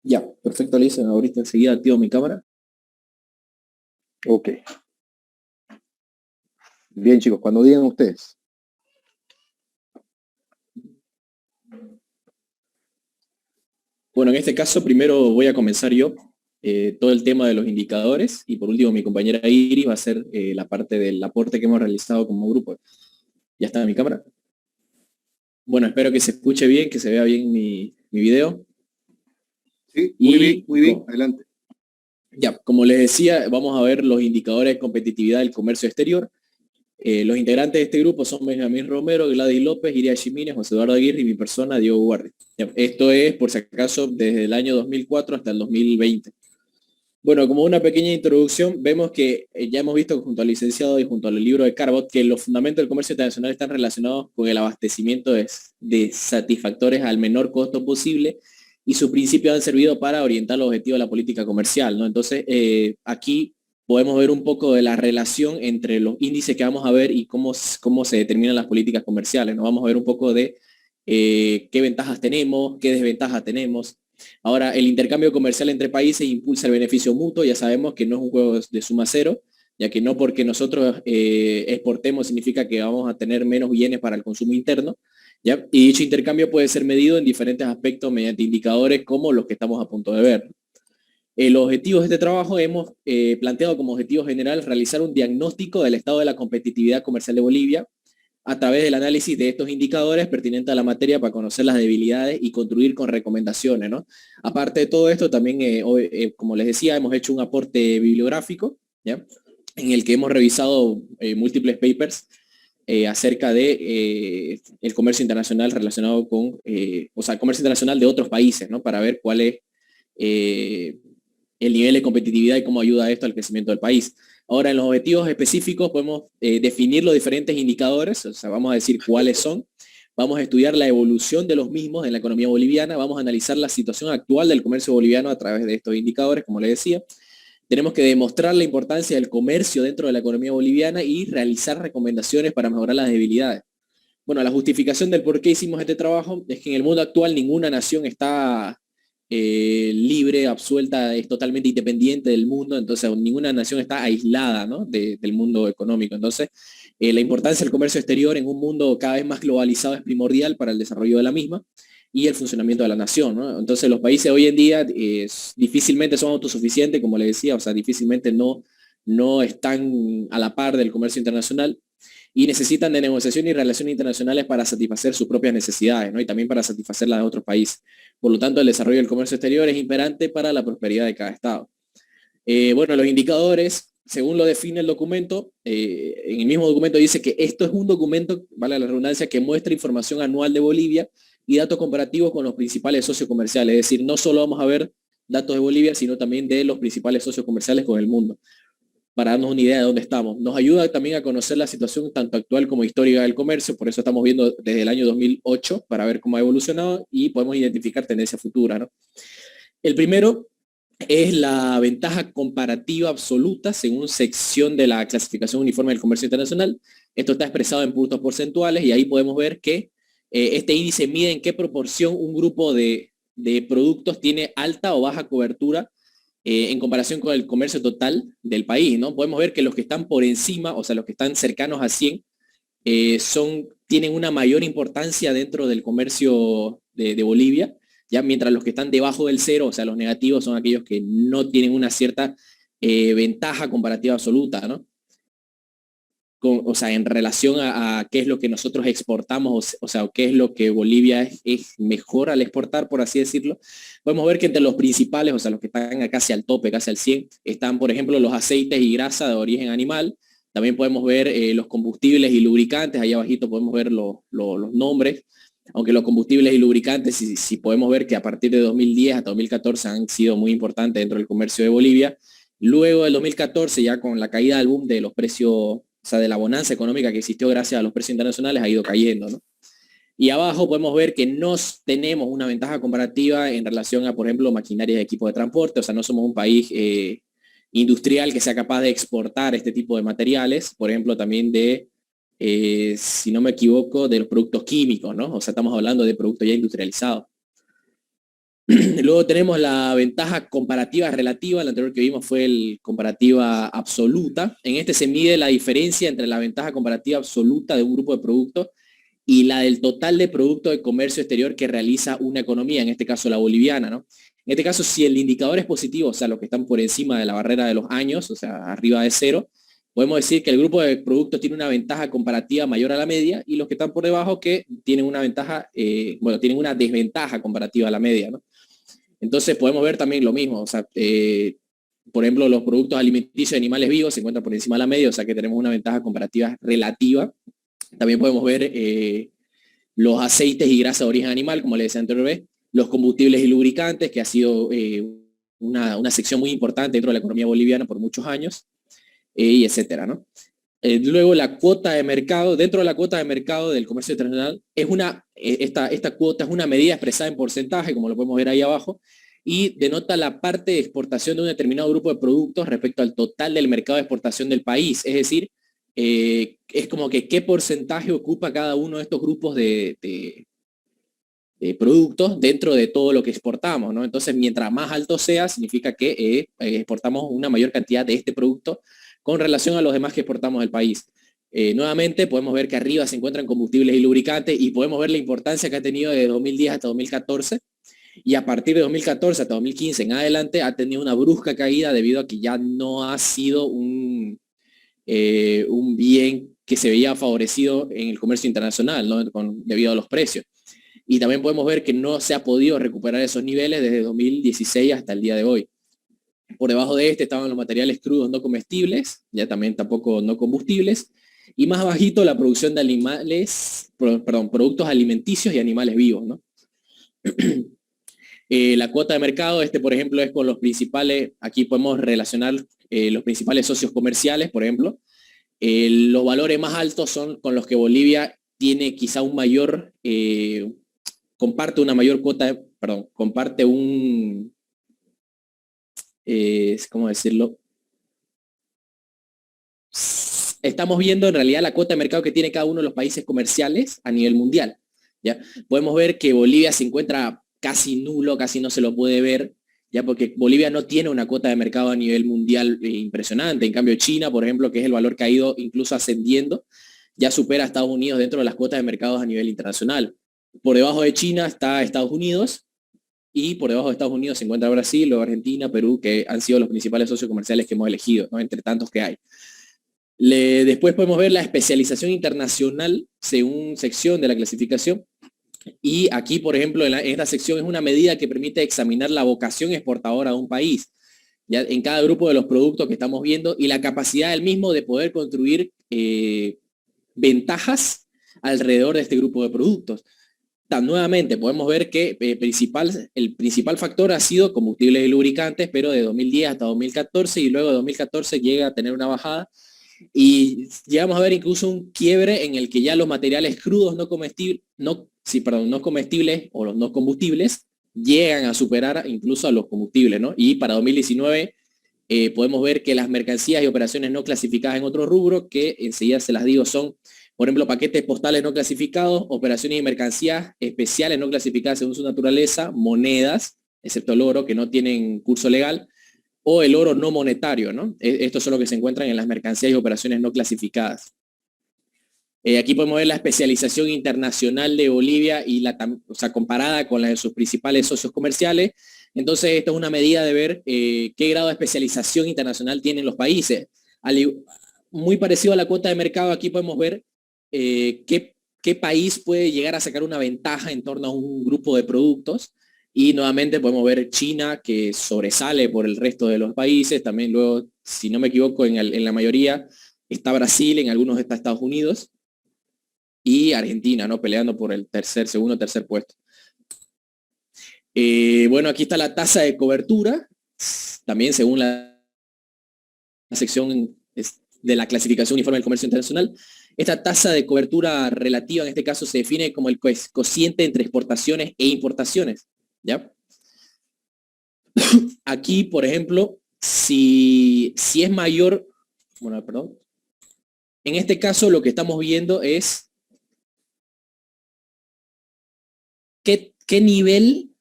Ya, perfecto, Lisa. Ahorita enseguida activo mi cámara. Ok. Bien, chicos, cuando digan ustedes. Bueno, en este caso primero voy a comenzar yo todo el tema de los indicadores y por último mi compañera Iris va a hacer la parte del aporte que hemos realizado como grupo. ¿Ya está en mi cámara? Bueno, espero que se escuche bien, que se vea bien mi video. Sí, Y muy bien, adelante. ya, como les decía, vamos a ver los indicadores de competitividad del comercio exterior. Los integrantes de este grupo son Benjamín Romero, Gladys López, Iria Jiménez, José Eduardo Aguirre y mi persona, Diego Guardia. Esto es, por si acaso, desde el año 2004 hasta el 2020. Bueno, como una pequeña introducción, vemos que ya hemos visto junto al licenciado y junto al libro de Carbot que los fundamentos del comercio internacional están relacionados con el abastecimiento de satisfactores al menor costo posible y sus principios han servido para orientar los objetivos de la política comercial, ¿no? Entonces, aquí podemos ver un poco de la relación entre los índices que vamos a ver y cómo se determinan las políticas comerciales, ¿no? Vamos a ver un poco de qué ventajas tenemos, qué desventajas tenemos. Ahora, el intercambio comercial entre países impulsa el beneficio mutuo, ya sabemos que no es un juego de suma cero, ya que no porque nosotros exportemos significa que vamos a tener menos bienes para el consumo interno, ¿ya? Y dicho intercambio puede ser medido en diferentes aspectos mediante indicadores como los que estamos a punto de ver. Los objetivos de este trabajo hemos planteado como objetivo general realizar un diagnóstico del estado de la competitividad comercial de Bolivia, a través del análisis de estos indicadores pertinentes a la materia para conocer las debilidades y construir con recomendaciones, ¿no? Aparte de todo esto, también, como les decía, hemos hecho un aporte bibliográfico, ¿ya? En el que hemos revisado múltiples papers acerca de el comercio internacional relacionado con, o sea, el comercio internacional de otros países, ¿no? Para ver cuál es eh, el nivel de competitividad y cómo ayuda esto al crecimiento del país. Ahora, en los objetivos específicos podemos definir los diferentes indicadores, o sea, vamos a decir cuáles son, vamos a estudiar la evolución de los mismos en la economía boliviana, vamos a analizar la situación actual del comercio boliviano a través de estos indicadores, como les decía. Tenemos que demostrar la importancia del comercio dentro de la economía boliviana y realizar recomendaciones para mejorar las debilidades. Bueno, la justificación del por qué hicimos este trabajo es que en el mundo actual ninguna nación está libre, absuelta, es totalmente independiente del mundo, entonces ninguna nación está aislada, ¿no? Del mundo económico. Entonces, la importancia del comercio exterior en un mundo cada vez más globalizado es primordial para el desarrollo de la misma y el funcionamiento de la nación, ¿no? Entonces, los países hoy en día difícilmente son autosuficientes, como le decía, o sea, difícilmente no están a la par del comercio internacional y necesitan de negociación y relaciones internacionales para satisfacer sus propias necesidades, ¿no? Y también para satisfacer las de otros países. Por lo tanto, el desarrollo del comercio exterior es imperante para la prosperidad de cada Estado. Bueno, los indicadores, según lo define el documento, en el mismo documento dice que esto es un documento, vale la redundancia, que muestra información anual de Bolivia y datos comparativos con los principales socios comerciales. Es decir, no solo vamos a ver datos de Bolivia, sino también de los principales socios comerciales con el mundo para darnos una idea de dónde estamos. Nos ayuda también a conocer la situación tanto actual como histórica del comercio, por eso estamos viendo desde el año 2008 para ver cómo ha evolucionado y podemos identificar tendencia futura, ¿no? El primero es la ventaja comparativa absoluta según sección de la clasificación uniforme del comercio internacional. Esto está expresado en puntos porcentuales y ahí podemos ver que este índice mide en qué proporción un grupo de productos tiene alta o baja cobertura en comparación con el comercio total del país, ¿no? Podemos ver que los que están por encima, o sea, los que están cercanos a 100, tienen una mayor importancia dentro del comercio de Bolivia, ya mientras los que están debajo del cero, o sea, los negativos son aquellos que no tienen una cierta ventaja comparativa absoluta, ¿no? O sea, en relación a qué es lo que nosotros exportamos, o sea, qué es lo que Bolivia es mejor al exportar, por así decirlo, podemos ver que entre los principales, o sea, los que están casi al tope, casi al 100, están, por ejemplo, los aceites y grasa de origen animal. También podemos ver los combustibles y lubricantes, ahí abajito podemos ver los nombres, aunque los combustibles y lubricantes, si podemos ver que a partir de 2010 hasta 2014 han sido muy importantes dentro del comercio de Bolivia. Luego del 2014, ya con la caída del boom de los precios, o sea, de la bonanza económica que existió gracias a los precios internacionales, ha ido cayendo, ¿no? Y abajo podemos ver que no tenemos una ventaja comparativa en relación a, por ejemplo, maquinaria y equipos de transporte, o sea, no somos un país industrial que sea capaz de exportar este tipo de materiales, por ejemplo, también de, si no me equivoco, de los productos químicos, ¿no? O sea, estamos hablando de productos ya industrializados. Luego tenemos la ventaja comparativa relativa, el anterior que vimos fue el comparativa absoluta. En este se mide la diferencia entre la ventaja comparativa absoluta de un grupo de productos y la del total de producto de comercio exterior que realiza una economía, en este caso la boliviana, ¿no? En este caso, si el indicador es positivo, o sea, los que están por encima de la barrera de los años, o sea, arriba de cero, podemos decir que el grupo de productos tiene una ventaja comparativa mayor a la media y los que están por debajo que tienen una ventaja, tienen una desventaja comparativa a la media, ¿no? Entonces podemos ver también lo mismo, o sea, por ejemplo, los productos alimenticios de animales vivos se encuentran por encima de la media, o sea que tenemos una ventaja comparativa relativa. También podemos ver los aceites y grasas de origen animal, como les decía anteriormente, los combustibles y lubricantes, que ha sido una sección muy importante dentro de la economía boliviana por muchos años, y etcétera, ¿no? Luego la cuota de mercado, dentro de la cuota de mercado del comercio internacional, esta cuota es una medida expresada en porcentaje, como lo podemos ver ahí abajo, y denota la parte de exportación de un determinado grupo de productos respecto al total del mercado de exportación del país. Es decir, es como que qué porcentaje ocupa cada uno de estos grupos de productos dentro de todo lo que exportamos, ¿no? Entonces, mientras más alto sea, significa que exportamos una mayor cantidad de este producto con relación a los demás que exportamos del país. Nuevamente, podemos ver que arriba se encuentran combustibles y lubricantes y podemos ver la importancia que ha tenido de 2010 hasta 2014 y a partir de 2014 hasta 2015 en adelante ha tenido una brusca caída debido a que ya no ha sido un bien que se veía favorecido en el comercio internacional, ¿no? Debido a los precios. Y también podemos ver que no se ha podido recuperar esos niveles desde 2016 hasta el día de hoy. Por debajo de este estaban los materiales crudos no comestibles, ya también tampoco no combustibles, y más bajito la producción de animales, perdón, productos alimenticios y animales vivos, ¿no? La cuota de mercado, por ejemplo, es con los principales, aquí podemos relacionar los principales socios comerciales, por ejemplo. Los valores más altos son con los que Bolivia tiene quizá un mayor, comparte una mayor cuota, perdón, comparte un, ¿cómo decirlo? Estamos viendo en realidad la cuota de mercado que tiene cada uno de los países comerciales a nivel mundial, ¿ya? Podemos ver que Bolivia se encuentra casi nulo, casi no se lo puede ver, ya porque Bolivia no tiene una cuota de mercado a nivel mundial impresionante. En cambio, China, por ejemplo, que es el valor que ha ido incluso ascendiendo, ya supera a Estados Unidos dentro de las cuotas de mercados a nivel internacional. Por debajo de China está Estados Unidos y por debajo de Estados Unidos se encuentra Brasil, luego Argentina, Perú, que han sido los principales socios comerciales que hemos elegido, ¿no? Entre tantos que hay. Después podemos ver la especialización internacional según sección de la clasificación. Y aquí, por ejemplo, en esta sección es una medida que permite examinar la vocación exportadora de un país, ya en cada grupo de los productos que estamos viendo y la capacidad del mismo de poder construir ventajas alrededor de este grupo de productos. Nuevamente podemos ver que el principal factor ha sido combustibles y lubricantes, pero de 2010 hasta 2014 y luego de 2014 llega a tener una bajada y llegamos a ver incluso un quiebre en el que ya los materiales crudos no comestibles, no comestibles o los no combustibles llegan a superar incluso a los combustibles, ¿no? Y para 2019 podemos ver que las mercancías y operaciones no clasificadas en otro rubro, que enseguida se las digo, son, por ejemplo, paquetes postales no clasificados, operaciones y mercancías especiales no clasificadas según su naturaleza, monedas, excepto el oro, que no tienen curso legal, o el oro no monetario, ¿no? Estos son los que se encuentran en las mercancías y operaciones no clasificadas. Aquí podemos ver la especialización internacional de Bolivia y comparada con la de sus principales socios comerciales. Entonces, esta es una medida de ver qué grado de especialización internacional tienen los países. Muy parecido a la cuota de mercado, aquí podemos ver qué país puede llegar a sacar una ventaja en torno a un grupo de productos. Y nuevamente podemos ver China, que sobresale por el resto de los países. También luego, si no me equivoco, en la mayoría está Brasil, en algunos está Estados Unidos y Argentina, ¿no? Peleando por el segundo, tercer puesto. Bueno, aquí está la tasa de cobertura, también según la sección de la clasificación uniforme del comercio internacional. Esta tasa de cobertura relativa en este caso se define como el cociente entre exportaciones e importaciones, ¿ya? Aquí, por ejemplo, si es mayor, bueno, perdón, en este caso lo que estamos viendo es qué nivel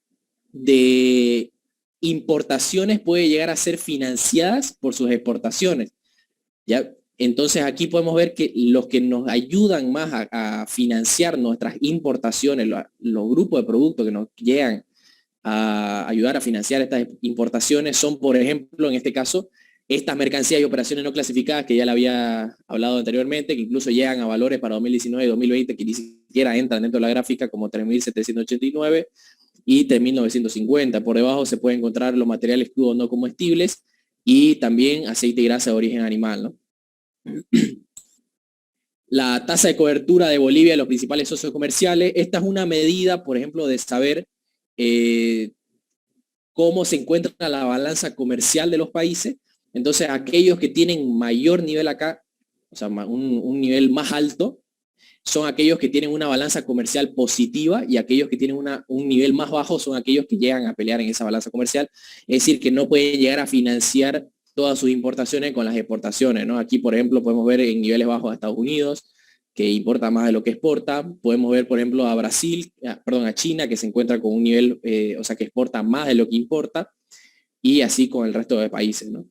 de importaciones puede llegar a ser financiadas por sus exportaciones. ¿Ya? Entonces aquí podemos ver que los que nos ayudan más a financiar nuestras importaciones, los grupos de productos que nos llegan a ayudar a financiar estas importaciones son, por ejemplo, en este caso, estas mercancías y operaciones no clasificadas que ya le había hablado anteriormente, que incluso llegan a valores para 2019 y 2020 que ni siquiera entran dentro de la gráfica, como 3.789 y 3.950. Por debajo se pueden encontrar los materiales crudos no comestibles y también aceite y grasa de origen animal, ¿no? La tasa de cobertura de Bolivia de los principales socios comerciales. Esta es una medida, por ejemplo, de saber cómo se encuentra la balanza comercial de los países. Entonces, aquellos que tienen mayor nivel acá, o sea, un nivel más alto, son aquellos que tienen una balanza comercial positiva, y aquellos que tienen un nivel más bajo son aquellos que llegan a pelear en esa balanza comercial, es decir, que no pueden llegar a financiar todas sus importaciones con las exportaciones, ¿no? Aquí, por ejemplo, podemos ver en niveles bajos a Estados Unidos, que importa más de lo que exporta. Podemos ver, por ejemplo, a Brasil, a China, que se encuentra con un nivel, o sea, que exporta más de lo que importa, y así con el resto de países, ¿no?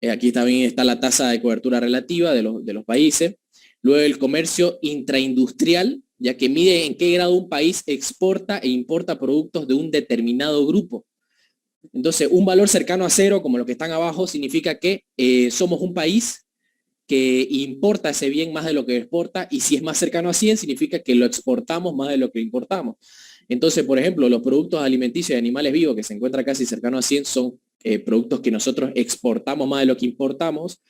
Aquí también está la tasa de cobertura relativa de los países. Luego el comercio intraindustrial, ya que mide en qué grado un país exporta e importa productos de un determinado grupo. Entonces, un valor cercano a cero, como los que están abajo, significa que somos un país que importa ese bien más de lo que exporta, y si es más cercano a 100, significa que lo exportamos más de lo que importamos. Entonces, por ejemplo, los productos alimenticios de animales vivos que se encuentran casi cercano a 100 son productos que nosotros exportamos más de lo que importamos.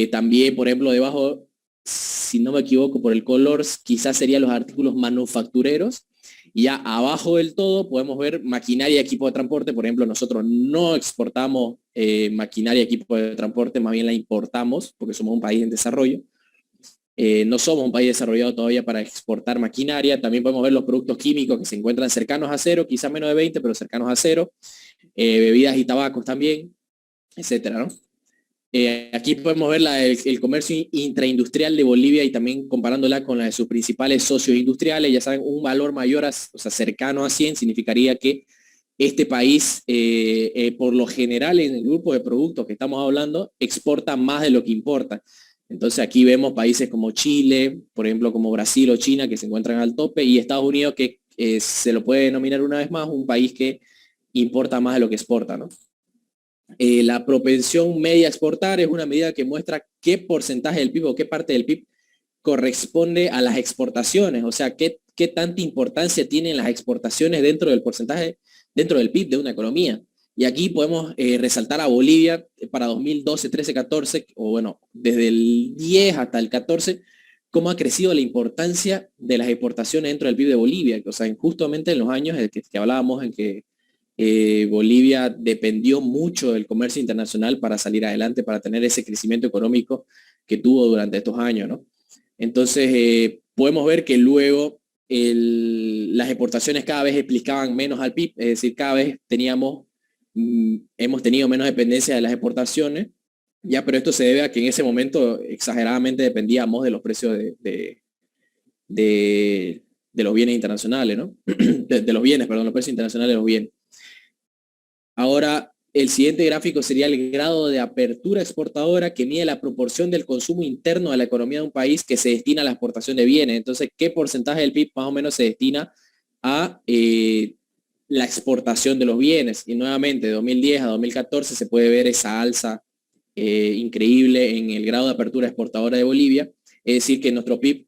También, por ejemplo, debajo, si no me equivoco por el color, quizás serían los artículos manufactureros. Y ya abajo del todo podemos ver maquinaria y equipo de transporte. Por ejemplo, nosotros no exportamos maquinaria y equipo de transporte, más bien la importamos porque somos un país en desarrollo. No somos un país desarrollado todavía para exportar maquinaria. También podemos ver los productos químicos que se encuentran cercanos a cero, quizá menos de 20, pero cercanos a cero. Bebidas y tabacos también, etcétera, ¿no? Aquí podemos ver el comercio intraindustrial de Bolivia, y también comparándola con la de sus principales socios industriales. Ya saben, un valor mayor, o sea, cercano a 100, significaría que este país, por lo general, en el grupo de productos que estamos hablando, exporta más de lo que importa. Entonces aquí vemos países como Chile, por ejemplo, como Brasil o China, que se encuentran al tope, y Estados Unidos, que se lo puede denominar una vez más un país que importa más de lo que exporta, ¿no? La propensión media a exportar es una medida que muestra qué porcentaje del PIB o qué parte del PIB corresponde a las exportaciones, o sea, qué tanta importancia tienen las exportaciones dentro del porcentaje, dentro del PIB de una economía. Y aquí podemos resaltar a Bolivia para 2012, 13, 14, o bueno, desde el 10 hasta el 14, cómo ha crecido la importancia de las exportaciones dentro del PIB de Bolivia. O sea, justamente en los años en que hablábamos en que Bolivia dependió mucho del comercio internacional para salir adelante, para tener ese crecimiento económico que tuvo durante estos años, ¿no? Entonces, podemos ver que luego las exportaciones cada vez explicaban menos al PIB, es decir, cada vez hemos tenido menos dependencia de las exportaciones, ya, pero esto se debe a que en ese momento exageradamente dependíamos de los precios de los bienes internacionales, ¿no? de los bienes, perdón, los precios internacionales de los bienes. Ahora, el siguiente gráfico sería el grado de apertura exportadora, que mide la proporción del consumo interno a la economía de un país que se destina a la exportación de bienes. Entonces, ¿qué porcentaje del PIB más o menos se destina a la exportación de los bienes? Y nuevamente, de 2010 a 2014 se puede ver esa alza increíble en el grado de apertura exportadora de Bolivia. Es decir, que nuestro PIB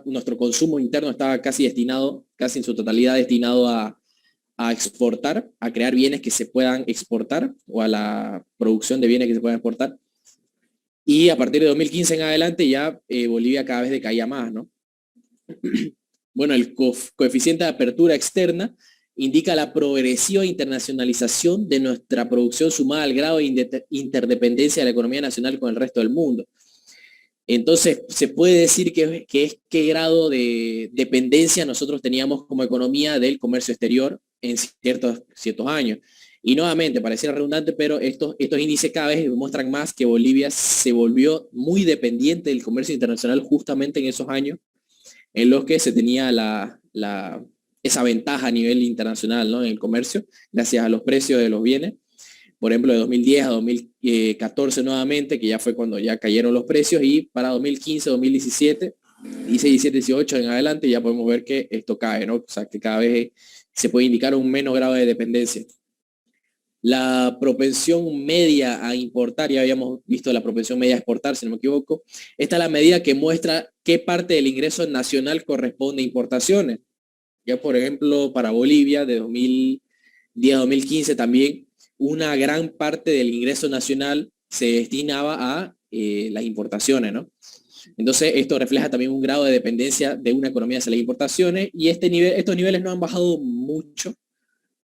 nuestro consumo interno estaba casi en su totalidad destinado a exportar, a crear bienes que se puedan exportar, o a la producción de bienes que se puedan exportar. Y a partir de 2015 en adelante ya Bolivia cada vez decaía más, ¿no? Bueno, el coeficiente de apertura externa indica la progresiva internacionalización de nuestra producción sumada al grado de interdependencia de la economía nacional con el resto del mundo. Entonces, se puede decir que es qué grado de dependencia nosotros teníamos como economía del comercio exterior en ciertos años. Y nuevamente, pareciera redundante, pero estos índices cada vez demuestran más que Bolivia se volvió muy dependiente del comercio internacional justamente en esos años en los que se tenía esa ventaja a nivel internacional, ¿no? En el comercio, gracias a los precios de los bienes. Por ejemplo, de 2010 a 2014 nuevamente, que ya fue cuando ya cayeron los precios, y para 2015, 2017, 16, 17, 18 en adelante, ya podemos ver que esto cae, ¿no? O sea, que cada vez se puede indicar un menos grado de dependencia. La propensión media a importar, ya habíamos visto la propensión media a exportar, si no me equivoco. Esta es la medida que muestra qué parte del ingreso nacional corresponde a importaciones. Ya, por ejemplo, para Bolivia, de 2010 a 2015 también, una gran parte del ingreso nacional se destinaba a las importaciones, ¿no? Entonces, esto refleja también un grado de dependencia de una economía hacia las importaciones, y estos niveles no han bajado mucho.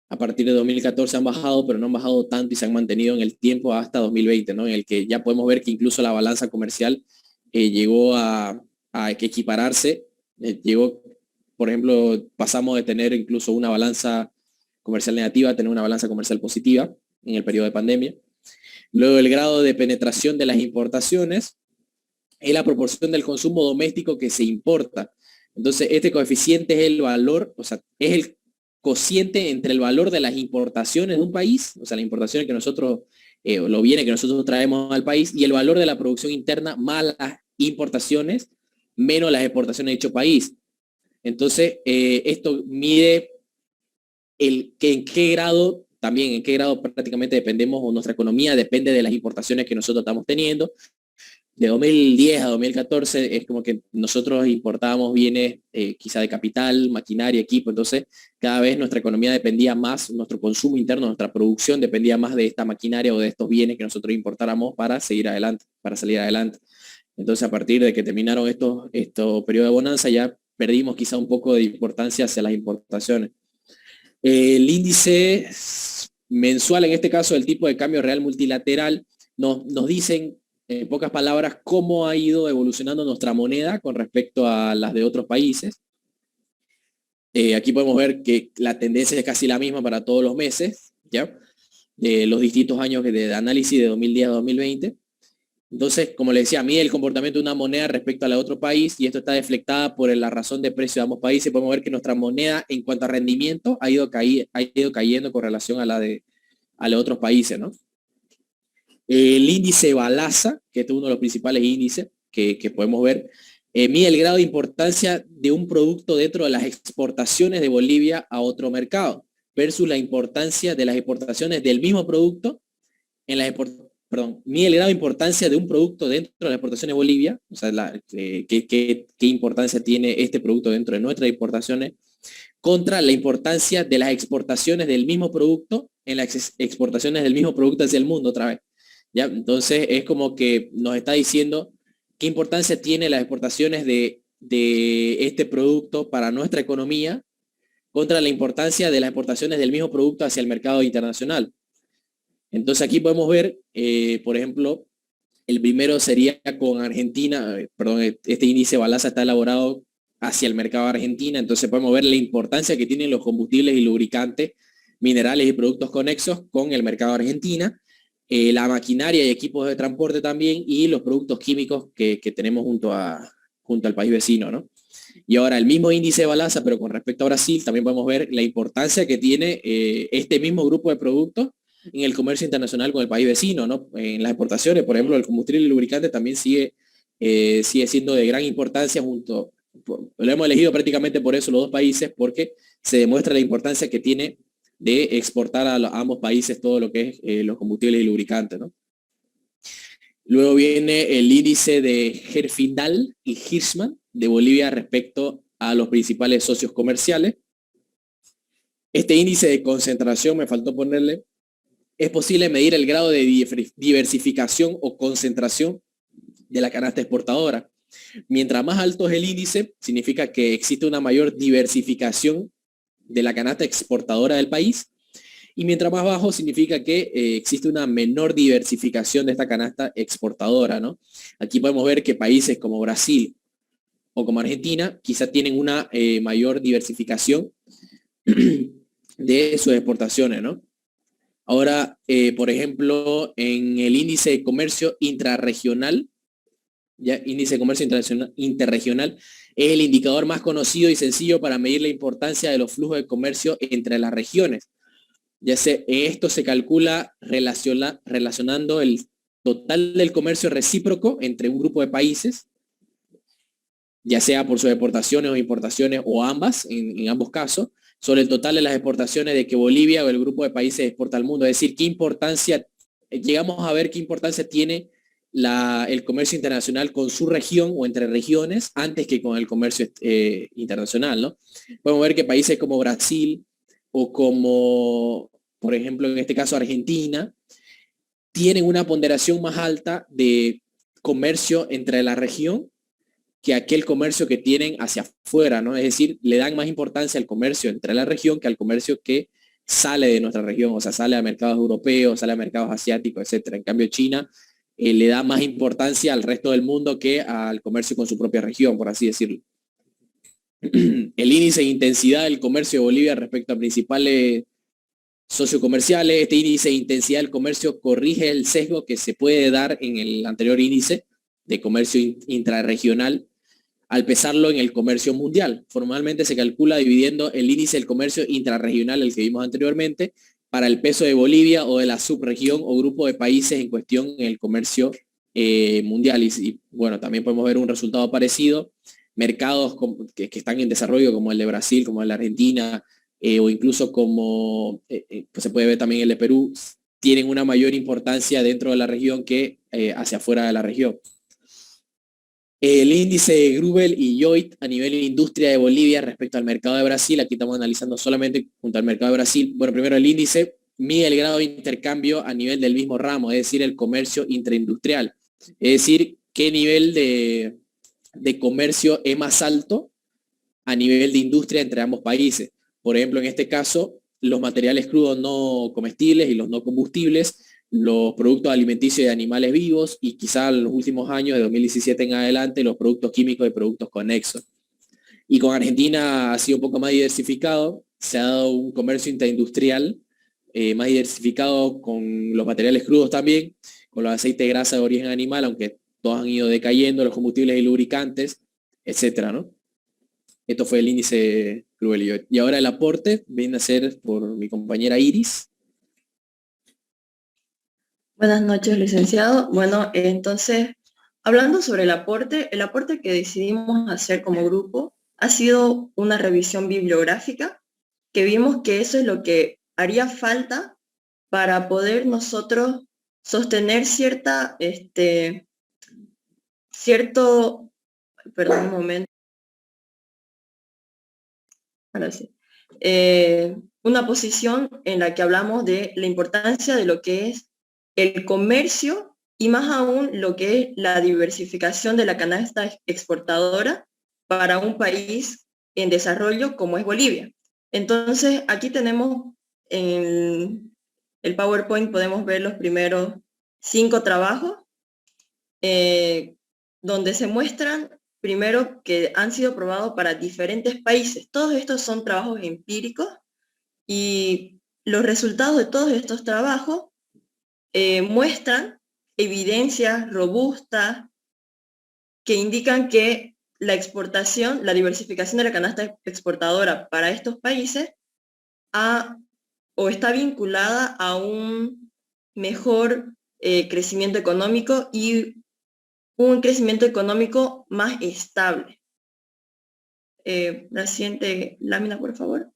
A partir de 2014 han bajado, pero no han bajado tanto y se han mantenido en el tiempo hasta 2020, ¿no? En el que ya podemos ver que incluso la balanza comercial llegó a equipararse. Llegó, por ejemplo, pasamos de tener incluso una balanza comercial negativa a tener una balanza comercial positiva en el periodo de pandemia. Luego, el grado de penetración de las importaciones es la proporción del consumo doméstico que se importa. Entonces, este coeficiente es el valor, o sea, es el cociente entre el valor de las importaciones de un país, o sea, las importaciones que nosotros, los bienes que nosotros traemos al país, y el valor de la producción interna más las importaciones menos las exportaciones de dicho país. Entonces, esto mide en qué grado, también en qué grado prácticamente dependemos, o nuestra economía depende de las importaciones que nosotros estamos teniendo. De 2010 a 2014 es como que nosotros importábamos bienes quizá de capital, maquinaria, equipo. Entonces cada vez nuestra economía dependía más, nuestro consumo interno, nuestra producción dependía más de esta maquinaria o de estos bienes que nosotros importáramos para seguir adelante, para salir adelante. Entonces, a partir de que terminaron estos periodos de bonanza, ya perdimos quizá un poco de importancia hacia las importaciones. El índice mensual, en este caso el tipo de cambio real multilateral, nos dicen en pocas palabras cómo ha ido evolucionando nuestra moneda con respecto a las de otros países. Aquí podemos ver que la tendencia es casi la misma para todos los meses, ¿ya? De los distintos años de análisis de 2010 a 2020. Entonces, como les decía, mide el comportamiento de una moneda respecto a la de otro país, y esto está deflectada por la razón de precio de ambos países. Podemos ver que nuestra moneda, en cuanto a rendimiento, ha ido cayendo con relación a la de otros países, ¿no? El índice Balasa, que es uno de los principales índices que podemos ver, mide el grado de importancia de un producto dentro de las exportaciones de Bolivia a otro mercado, versus la importancia de las exportaciones del mismo producto en las mide el grado de importancia de un producto dentro de las exportaciones de Bolivia, o sea, qué importancia tiene este producto dentro de nuestras exportaciones, contra la importancia de las exportaciones del mismo producto en las exportaciones del mismo producto hacia el mundo otra vez. ¿Ya? Entonces es como que nos está diciendo qué importancia tiene las exportaciones de este producto para nuestra economía contra la importancia de las exportaciones del mismo producto hacia el mercado internacional. Entonces aquí podemos ver, por ejemplo, el primero sería con Argentina, perdón, este índice Balasa está elaborado hacia el mercado de Argentina. Entonces podemos ver la importancia que tienen los combustibles y lubricantes, minerales y productos conexos con el mercado de Argentina, la maquinaria y equipos de transporte también, y los productos químicos que tenemos junto al país vecino, ¿no? Y ahora el mismo índice de Balasa, pero con respecto a Brasil, también podemos ver la importancia que tiene este mismo grupo de productos en el comercio internacional con el país vecino, ¿no? En las exportaciones, por ejemplo, el combustible y lubricante también sigue siendo de gran importancia lo hemos elegido prácticamente por eso los dos países, porque se demuestra la importancia que tiene de exportar a ambos países todo lo que es los combustibles y lubricantes, ¿no? Luego viene el índice de Herfindahl y Hirschman de Bolivia respecto a los principales socios comerciales. Este índice de concentración, me faltó ponerle, es posible medir el grado de diversificación o concentración de la canasta exportadora. Mientras más alto es el índice, significa que existe una mayor diversificación de la canasta exportadora del país, y mientras más bajo significa que existe una menor diversificación de esta canasta exportadora, ¿no? Aquí podemos ver que países como Brasil o como Argentina quizá tienen una mayor diversificación de sus exportaciones, ¿no? Ahora, por ejemplo, en el índice de comercio intrarregional, Ya, índice de comercio interregional es el indicador más conocido y sencillo para medir la importancia de los flujos de comercio entre las regiones. Esto se calcula relacionando el total del comercio recíproco entre un grupo de países, ya sea por sus exportaciones o importaciones o ambas, en ambos casos, sobre el total de las exportaciones de que Bolivia o el grupo de países exporta al mundo. Es decir, llegamos a ver qué importancia tiene el comercio internacional con su región o entre regiones antes que con el comercio internacional, ¿no? Podemos ver que países como Brasil o como, por ejemplo, en este caso Argentina, tienen una ponderación más alta de comercio entre la región que aquel comercio que tienen hacia afuera, ¿no? Es decir, le dan más importancia al comercio entre la región que al comercio que sale de nuestra región, o sea, sale a mercados europeos, sale a mercados asiáticos, etcétera. En cambio, China le da más importancia al resto del mundo que al comercio con su propia región, por así decirlo. El índice de intensidad del comercio de Bolivia respecto a principales sociocomerciales, este índice de intensidad del comercio corrige el sesgo que se puede dar en el anterior índice de comercio intrarregional al pesarlo en el comercio mundial. Formalmente se calcula dividiendo el índice del comercio intrarregional, el que vimos anteriormente, para el peso de Bolivia o de la subregión o grupo de países en cuestión en el comercio mundial. Y bueno, también podemos ver un resultado parecido. Mercados que están en desarrollo como el de Brasil, como el de Argentina, o incluso como pues se puede ver también el de Perú, tienen una mayor importancia dentro de la región que hacia afuera de la región. El índice de Grubel y Joint a nivel de industria de Bolivia respecto al mercado de Brasil, aquí estamos analizando solamente junto al mercado de Brasil. Bueno, primero el índice mide el grado de intercambio a nivel del mismo ramo, es decir, el comercio intraindustrial. Es decir, qué nivel de comercio es más alto a nivel de industria entre ambos países. Por ejemplo, en este caso, los materiales crudos no comestibles y los no combustibles, los productos alimenticios de animales vivos y quizá en los últimos años, de 2017 en adelante, los productos químicos y productos conexos. Y con Argentina ha sido un poco más diversificado, se ha dado un comercio intraindustrial más diversificado con los materiales crudos también, con los aceites de grasa de origen animal, aunque todos han ido decayendo, los combustibles y lubricantes, etcétera, ¿no? Esto fue el índice Grubel. Y ahora el aporte viene a ser por mi compañera Iris. Buenas noches, licenciado. Bueno, entonces, hablando sobre el aporte que decidimos hacer como grupo ha sido una revisión bibliográfica, que vimos que eso es lo que haría falta para poder nosotros sostener perdón, un momento, ahora sí, una posición en la que hablamos de la importancia de lo que es el comercio y más aún lo que es la diversificación de la canasta exportadora para un país en desarrollo como es Bolivia. Entonces, aquí tenemos en el PowerPoint, podemos ver los primeros 5 trabajos, donde se muestran primero que han sido probados para diferentes países. Todos estos son trabajos empíricos y los resultados de todos estos trabajos muestran evidencias robustas que indican que la exportación, la diversificación de la canasta exportadora para estos países está vinculada a un mejor crecimiento económico y un crecimiento económico más estable. La siguiente lámina, por favor.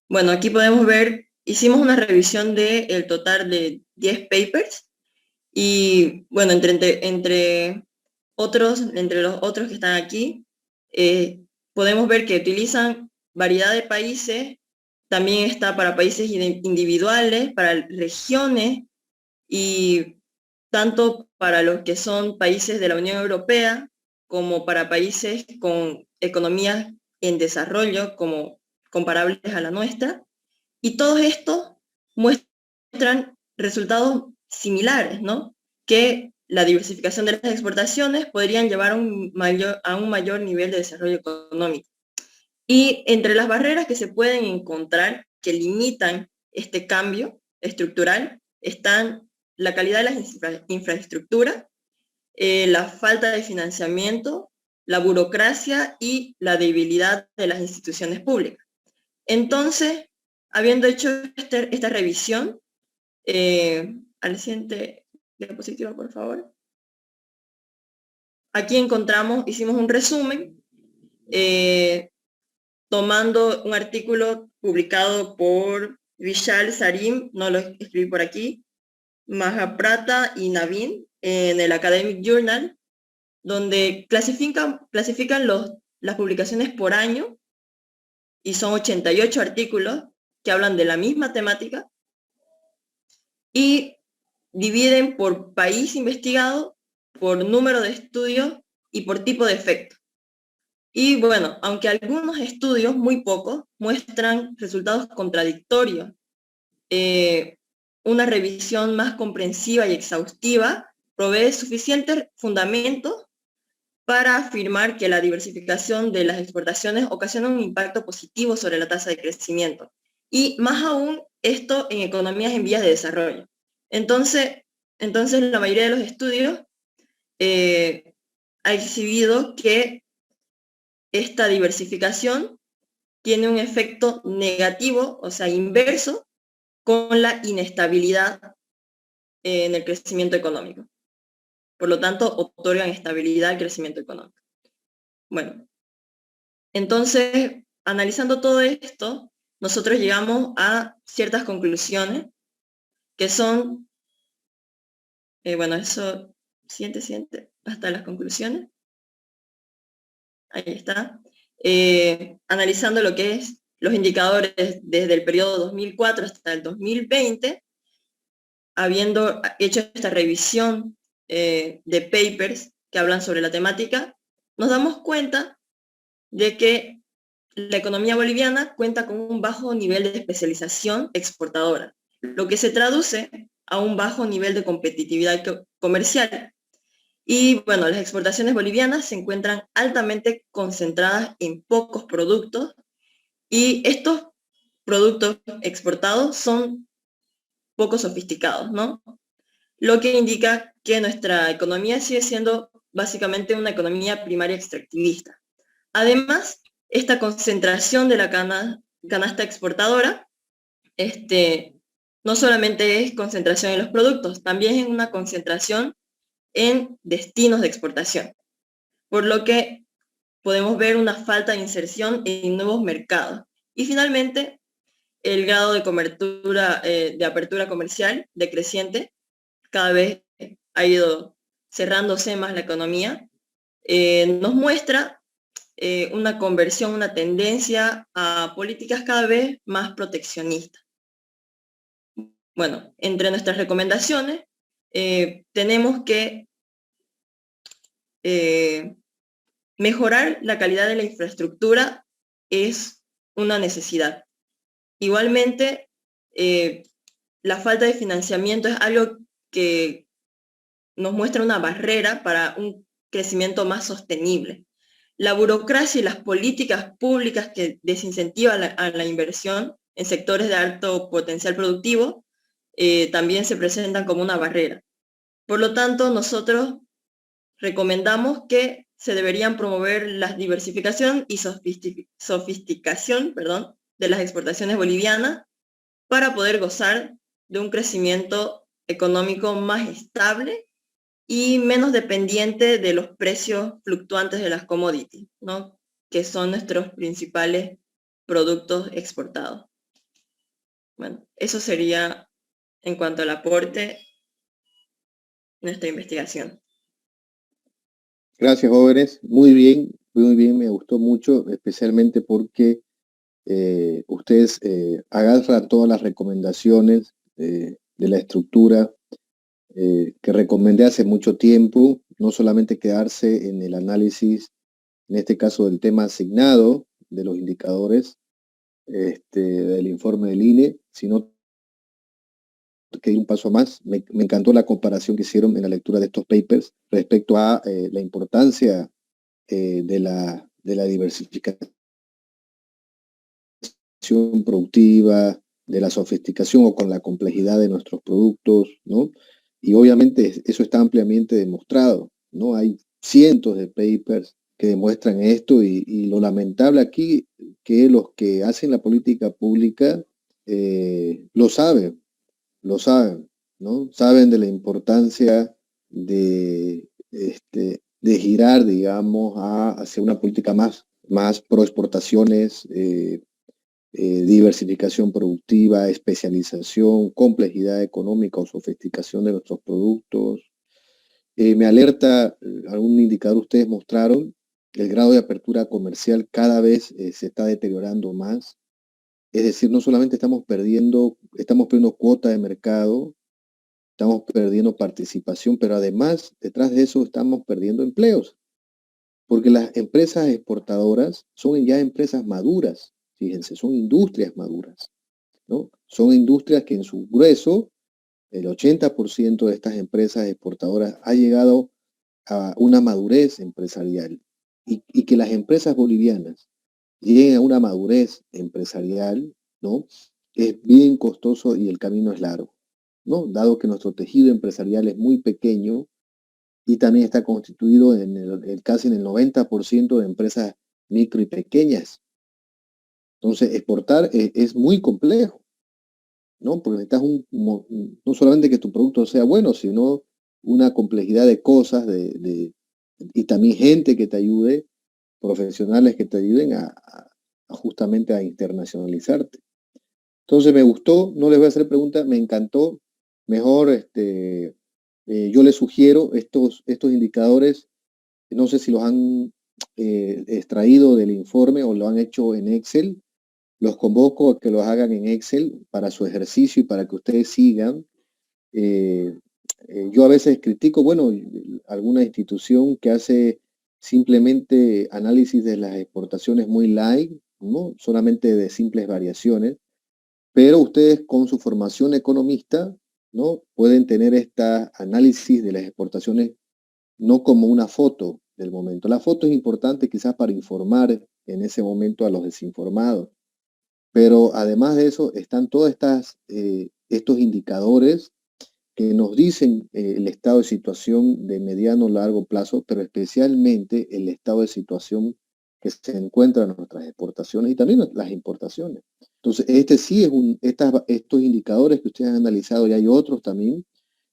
Bueno, aquí podemos ver, hicimos una revisión del total de 10 papers y bueno, entre los otros que están aquí, podemos ver que utilizan variedad de países, también está para países individuales, para regiones y tanto para los que son países de la Unión Europea como para países con economías en desarrollo como comparables a la nuestra. Y todos estos muestran resultados similares, ¿no? Que la diversificación de las exportaciones podrían llevar a un mayor nivel de desarrollo económico. Y entre las barreras que se pueden encontrar que limitan este cambio estructural están la calidad de la infraestructura, la falta de financiamiento, la burocracia y la debilidad de las instituciones públicas. Entonces, habiendo hecho esta revisión, al siguiente diapositiva, por favor. Aquí hicimos un resumen, tomando un artículo publicado por Vishal Sarim, no lo escribí por aquí, Mahaprata y Navin en el Academic Journal, donde clasifican las publicaciones por año, y son 88 artículos que hablan de la misma temática, y dividen por país investigado, por número de estudios y por tipo de efecto. Y bueno, aunque algunos estudios, muy pocos, muestran resultados contradictorios, una revisión más comprensiva y exhaustiva provee suficientes fundamentos para afirmar que la diversificación de las exportaciones ocasiona un impacto positivo sobre la tasa de crecimiento. Y más aún, esto en economías en vías de desarrollo. Entonces la mayoría de los estudios ha exhibido que esta diversificación tiene un efecto negativo, o sea, inverso, con la inestabilidad en el crecimiento económico. Por lo tanto, otorgan estabilidad al crecimiento económico. Bueno, entonces, analizando todo esto, nosotros llegamos a ciertas conclusiones que son, eso, siguiente, hasta las conclusiones. Ahí está. Analizando lo que es los indicadores desde el periodo 2004 hasta el 2020, habiendo hecho esta revisión de papers que hablan sobre la temática, nos damos cuenta de que la economía boliviana cuenta con un bajo nivel de especialización exportadora, lo que se traduce a un bajo nivel de competitividad comercial. Y bueno, las exportaciones bolivianas se encuentran altamente concentradas en pocos productos, y estos productos exportados son poco sofisticados, ¿no? Lo que indica que nuestra economía sigue siendo básicamente una economía primaria extractivista. Además, esta concentración de la canasta exportadora, no solamente es concentración en los productos, también es una concentración en destinos de exportación, por lo que podemos ver una falta de inserción en nuevos mercados. Y finalmente, el grado de cobertura, de apertura comercial decreciente, cada vez ha ido cerrándose más la economía, nos muestra una conversión, una tendencia a políticas cada vez más proteccionistas. Bueno, entre nuestras recomendaciones tenemos que mejorar la calidad de la infraestructura es una necesidad. Igualmente, la falta de financiamiento es algo que nos muestra una barrera para un crecimiento más sostenible. La burocracia y las políticas públicas que desincentivan a la inversión en sectores de alto potencial productivo también se presentan como una barrera. Por lo tanto, nosotros recomendamos que se deberían promover la diversificación y sofisticación de las exportaciones bolivianas para poder gozar de un crecimiento económico más estable y menos dependiente de los precios fluctuantes de las commodities, ¿no?, que son nuestros principales productos exportados. Bueno, eso sería en cuanto al aporte de nuestra investigación. Gracias, jóvenes. Muy bien, me gustó mucho, especialmente porque ustedes agarran todas las recomendaciones de la estructura que recomendé hace mucho tiempo, no solamente quedarse en el análisis, en este caso del tema asignado de los indicadores del informe del INE, sino que ir un paso más. Me encantó la comparación que hicieron en la lectura de estos papers respecto a la importancia de la diversificación productiva, de la sofisticación o con la complejidad de nuestros productos, ¿no? Y obviamente eso está ampliamente demostrado, ¿no? Hay cientos de papers que demuestran esto y lo lamentable aquí que los que hacen la política pública lo saben, ¿no? Saben de la importancia de girar, digamos, hacia una política más pro exportaciones, diversificación productiva, especialización, complejidad económica o sofisticación de nuestros productos. Me alerta, algún indicador ustedes mostraron, el grado de apertura comercial cada vez se está deteriorando más. Es decir, no solamente estamos perdiendo cuota de mercado, estamos perdiendo participación, pero además, detrás de eso, estamos perdiendo empleos, porque las empresas exportadoras son ya empresas maduras, fíjense, son industrias maduras, ¿no? Son industrias que en su grueso, el 80% de estas empresas exportadoras ha llegado a una madurez empresarial y que las empresas bolivianas lleguen a una madurez empresarial, ¿no? Es bien costoso y el camino es largo, ¿no? Dado que nuestro tejido empresarial es muy pequeño y también está constituido casi en el 90% de empresas micro y pequeñas. Entonces, exportar es muy complejo, ¿no? Porque necesitas no solamente que tu producto sea bueno, sino una complejidad de cosas y también gente que te ayude, profesionales que te ayuden justamente a internacionalizarte. Entonces me gustó, no les voy a hacer preguntas, me encantó. Mejor yo les sugiero estos indicadores, no sé si los han extraído del informe o lo han hecho en Excel. Los convoco a que los hagan en Excel para su ejercicio y para que ustedes sigan. Yo a veces critico, bueno, alguna institución que hace simplemente análisis de las exportaciones muy light, ¿no? Solamente de simples variaciones, pero ustedes con su formación economista, ¿no? Pueden tener este análisis de las exportaciones no como una foto del momento. La foto es importante quizás para informar en ese momento a los desinformados, pero además de eso están todos estos indicadores que nos dicen el estado de situación de mediano o largo plazo, pero especialmente el estado de situación que se encuentran en nuestras exportaciones y también las importaciones. Entonces, estos indicadores que ustedes han analizado, y hay otros también,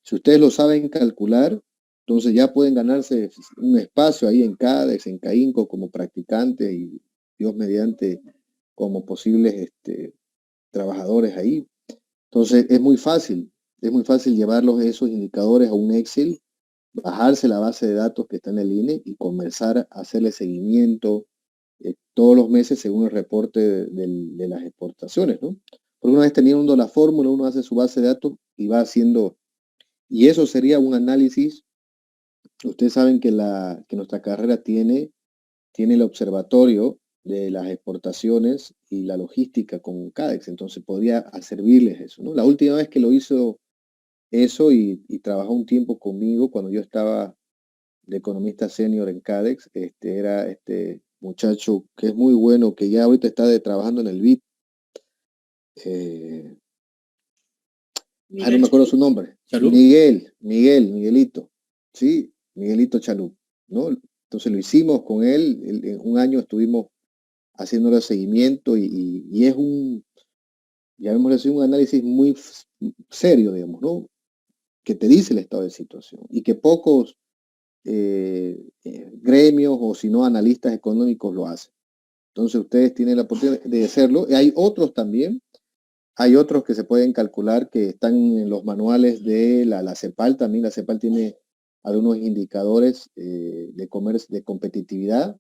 si ustedes lo saben calcular, entonces ya pueden ganarse un espacio ahí en CADEX, en CAINCO, como practicantes y Dios mediante como posibles trabajadores ahí. Entonces, es muy fácil llevarlos esos indicadores a un Excel, bajarse la base de datos que está en el INE y comenzar a hacerle seguimiento todos los meses según el reporte de las exportaciones, ¿no? Porque una vez teniendo la fórmula, uno hace su base de datos y va haciendo, y eso sería un análisis. Ustedes saben que nuestra carrera tiene el observatorio de las exportaciones y la logística con CADEX, entonces podría servirles eso, ¿no? La última vez que lo hizo eso y trabajó un tiempo conmigo cuando yo estaba de economista senior en CADEX, era este muchacho que es muy bueno, que ya ahorita está trabajando en el BID. No me acuerdo su nombre. ¿Chalup? Miguelito. Sí, Miguelito Chalup, ¿no? Entonces lo hicimos con él, en un año estuvimos haciéndole seguimiento y es llamémosle así, un análisis muy serio, digamos, ¿no? Que te dice el estado de situación y que pocos gremios o si no analistas económicos lo hacen. Entonces ustedes tienen la oportunidad de hacerlo. Y hay otros también, hay otros que se pueden calcular que están en los manuales de la CEPAL también. La CEPAL tiene algunos indicadores de comercio, de competitividad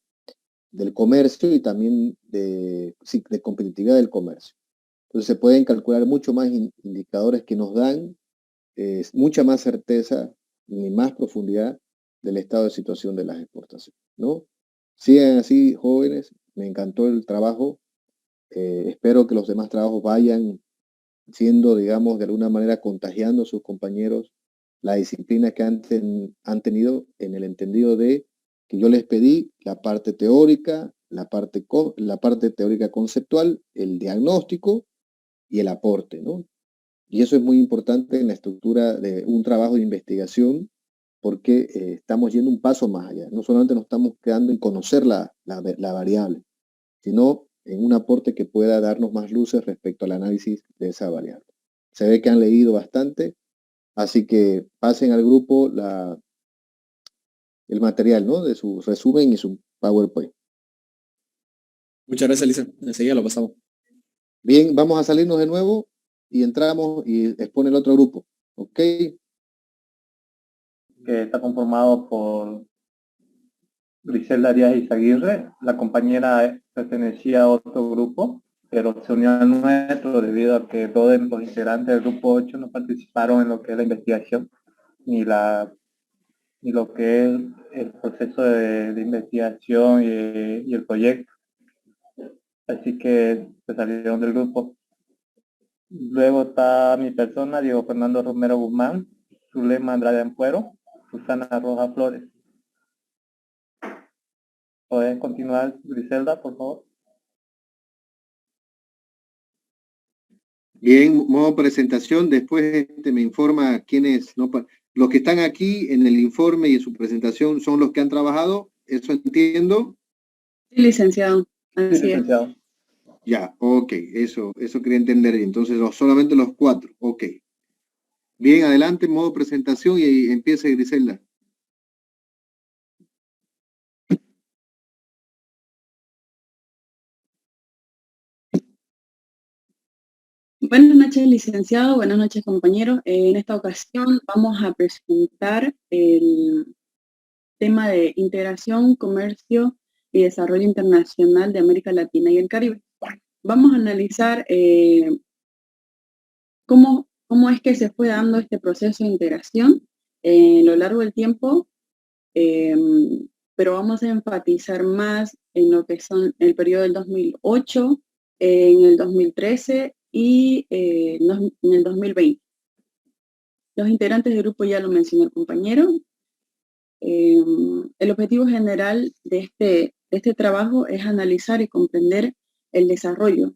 del comercio y también de competitividad del comercio. Entonces se pueden calcular mucho más indicadores que nos dan mucha más certeza y más profundidad del estado de situación de las exportaciones, ¿no? Sigan así, jóvenes, me encantó el trabajo, espero que los demás trabajos vayan siendo, digamos, de alguna manera contagiando a sus compañeros la disciplina que han tenido en el entendido de que yo les pedí la parte teórica, la parte teórica conceptual, el diagnóstico y el aporte, ¿no? Y eso es muy importante en la estructura de un trabajo de investigación, porque estamos yendo un paso más allá. No solamente nos estamos quedando en conocer la variable, sino en un aporte que pueda darnos más luces respecto al análisis de esa variable. Se ve que han leído bastante, así que pasen al grupo el material, ¿no?, de su resumen y su PowerPoint. Muchas gracias, Lisa. Enseguida lo pasamos. Bien, vamos a salirnos de nuevo y entramos y expone el otro grupo. ¿Ok? Que está conformado por Griselda Arias Izaguirre. La compañera pertenecía a otro grupo, pero se unió al nuestro debido a que todos los integrantes del grupo 8 no participaron en lo que es la investigación, ni lo que es el proceso de investigación y el proyecto. Así que se salieron del grupo. Luego está mi persona, Diego Fernando Romero Guzmán, Zulema Andrade Ampuero, Susana Rojas Flores. ¿Puedes continuar, Griselda, por favor? Bien, modo presentación. Después me informa quiénes, no, los que están aquí en el informe y en su presentación son los que han trabajado. ¿Eso entiendo? Sí, licenciado. Así Sí, licenciado. es. Ya, ok, eso quería entender. Entonces, solamente los 4, ok. Bien, adelante, modo presentación y empiece, Griselda. Buenas noches, licenciado. Buenas noches, compañeros. En esta ocasión vamos a presentar el tema de integración, comercio y desarrollo internacional de América Latina y el Caribe. Vamos a analizar cómo es que se fue dando este proceso de integración a lo largo del tiempo, pero vamos a enfatizar más en lo que son el periodo del 2008, en el 2013 y en el 2020. Los integrantes del grupo ya lo mencionó el compañero. El objetivo general de este trabajo es analizar y comprender el desarrollo,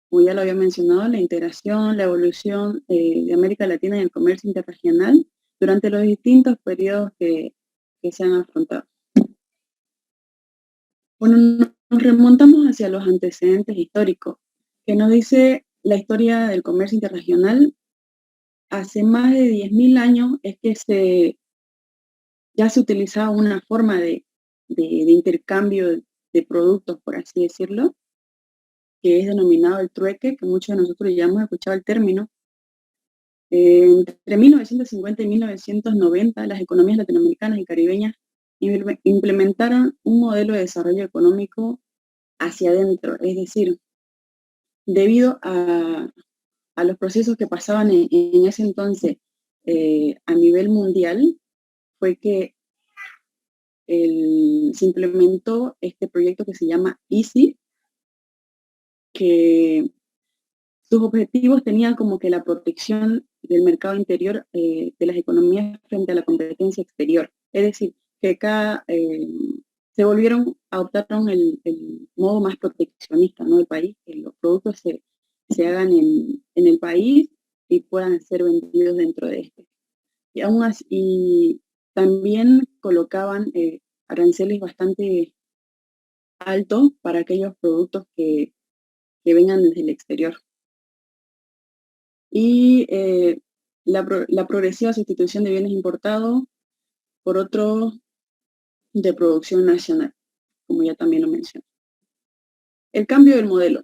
como ya lo había mencionado, la integración, la evolución de América Latina en el comercio interregional durante los distintos periodos que se han afrontado. Bueno, nos remontamos hacia los antecedentes históricos, que nos dice la historia del comercio interregional. Hace más de 10.000 años es que ya se utilizaba una forma de intercambio de productos, por así decirlo, que es denominado el trueque, que muchos de nosotros ya hemos escuchado el término. Entre 1950 y 1990, las economías latinoamericanas y caribeñas implementaron un modelo de desarrollo económico hacia adentro, es decir, debido a los procesos que pasaban en ese entonces a nivel mundial, fue que se implementó este proyecto que se llama EASY, que sus objetivos tenían como que la protección del mercado interior de las economías frente a la competencia exterior. Es decir, que adoptaron el modo más proteccionista, ¿no?, del país, que los productos se hagan en el país y puedan ser vendidos dentro de este. Y aún así, también colocaban aranceles bastante altos para aquellos productos que vengan desde el exterior. Y la progresiva sustitución de bienes importados por otros de producción nacional, como ya también lo mencioné. El cambio del modelo.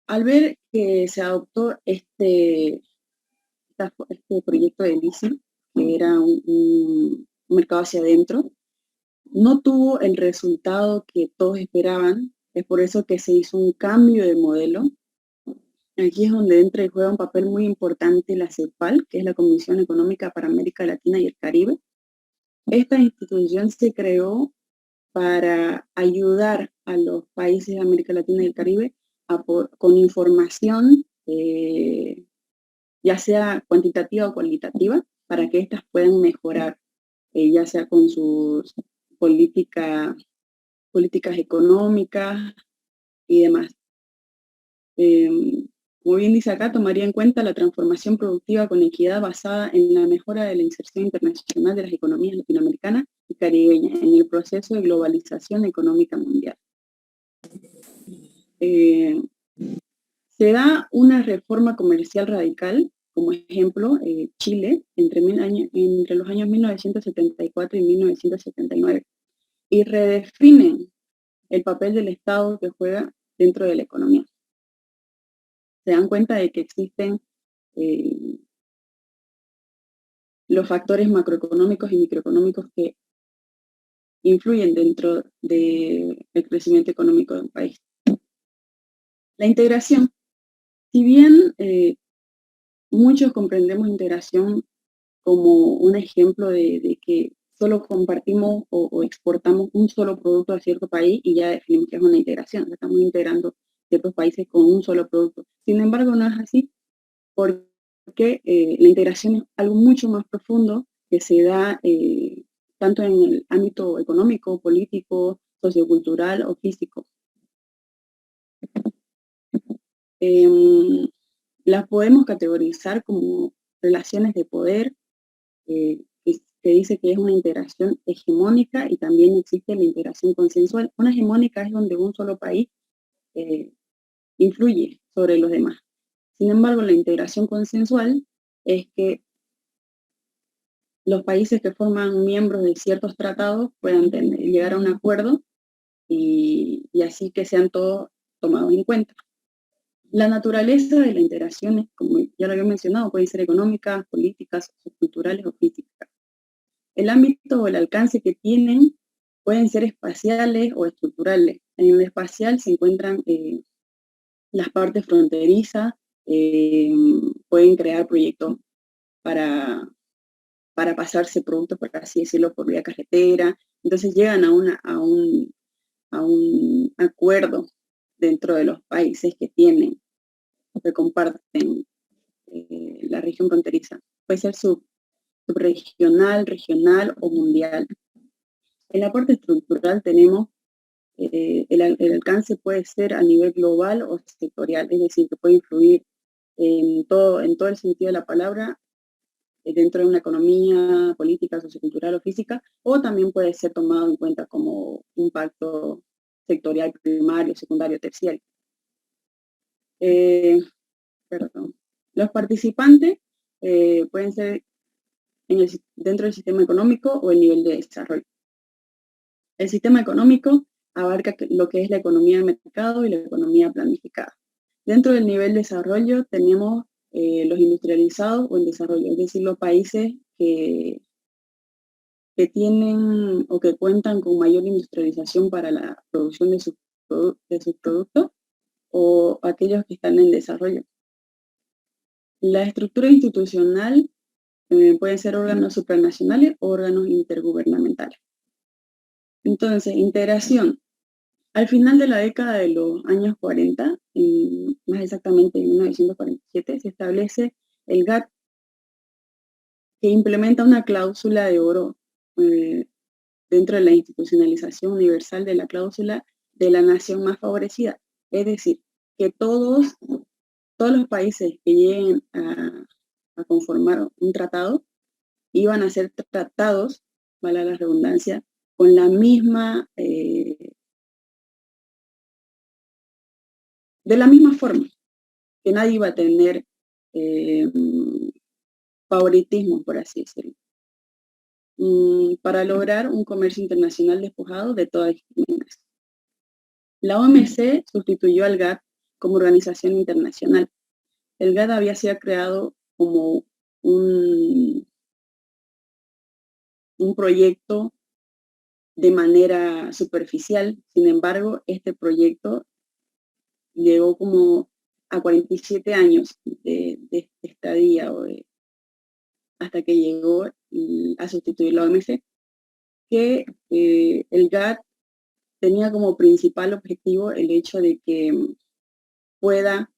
Al ver que se adoptó este proyecto de leasing, que era un mercado hacia adentro, no tuvo el resultado que todos esperaban. Es por eso que se hizo un cambio de modelo. Aquí es donde entra y juega un papel muy importante la CEPAL, que es la Comisión Económica para América Latina y el Caribe. Esta institución se creó para ayudar a los países de América Latina y el Caribe con información, ya sea cuantitativa o cualitativa, para que éstas puedan mejorar, ya sea con sus políticas económicas y demás. como bien dice acá, tomaría en cuenta la transformación productiva con equidad basada en la mejora de la inserción internacional de las economías latinoamericanas y caribeñas en el proceso de globalización económica mundial. Se da una reforma comercial radical, como ejemplo, Chile, entre los años 1974 y 1979, y redefinen el papel del Estado que juega dentro de la economía. Se dan cuenta de que existen los factores macroeconómicos y microeconómicos que influyen dentro del crecimiento económico de un país. La integración. Si bien muchos comprendemos integración como un ejemplo de que solo compartimos o exportamos un solo producto a cierto país y ya definimos que es una integración, estamos integrando ciertos países con un solo producto. Sin embargo, no es así, porque la integración es algo mucho más profundo que se da tanto en el ámbito económico, político, sociocultural o físico. Las podemos categorizar como relaciones de poder, que dice que es una integración hegemónica, y también existe la integración consensual. Una hegemónica es donde un solo país influye sobre los demás. Sin embargo, la integración consensual es que los países que forman miembros de ciertos tratados puedan llegar a un acuerdo y así que sean todos tomados en cuenta. La naturaleza de la integración, como ya lo había mencionado, pueden ser económicas, políticas, culturales o físicas. El ámbito o el alcance que tienen pueden ser espaciales o estructurales. En el espacial se encuentran las partes fronterizas, pueden crear proyectos para pasarse productos, por así decirlo, por vía carretera. Entonces llegan a un acuerdo dentro de los países que tienen, que comparten la región fronteriza. Puede ser subregional, regional o mundial. En la parte estructural tenemos el alcance puede ser a nivel global o sectorial, es decir, que puede influir en todo el sentido de la palabra, dentro de una economía política, sociocultural o física, o también puede ser tomado en cuenta como un pacto sectorial primario, secundario, terciario. Los participantes pueden ser dentro del sistema económico o el nivel de desarrollo. El sistema económico abarca lo que es la economía de mercado y la economía planificada. Dentro del nivel de desarrollo tenemos los industrializados o en desarrollo, es decir, los países que tienen o que cuentan con mayor industrialización para la producción de sus productos, o aquellos que están en desarrollo. La estructura institucional pueden ser órganos supranacionales o órganos intergubernamentales. Entonces, integración. Al final de la década de los años 40, más exactamente en 1947, se establece el GATT, que implementa una cláusula de oro dentro de la institucionalización universal de la cláusula de la nación más favorecida. Es decir, que todos los países que lleguen a conformar un tratado iban a ser tratados, vale la redundancia, con la misma, de la misma forma, que nadie iba a tener favoritismo, por así decirlo, para lograr un comercio internacional despojado de toda discriminación. La OMC sustituyó al GATT como organización internacional. El GATT había sido creado como un proyecto de manera superficial. Sin embargo, este proyecto llegó como a 47 años de estadía, hasta que llegó a sustituir la OMC, que el GATT tenía como principal objetivo el hecho de que pueda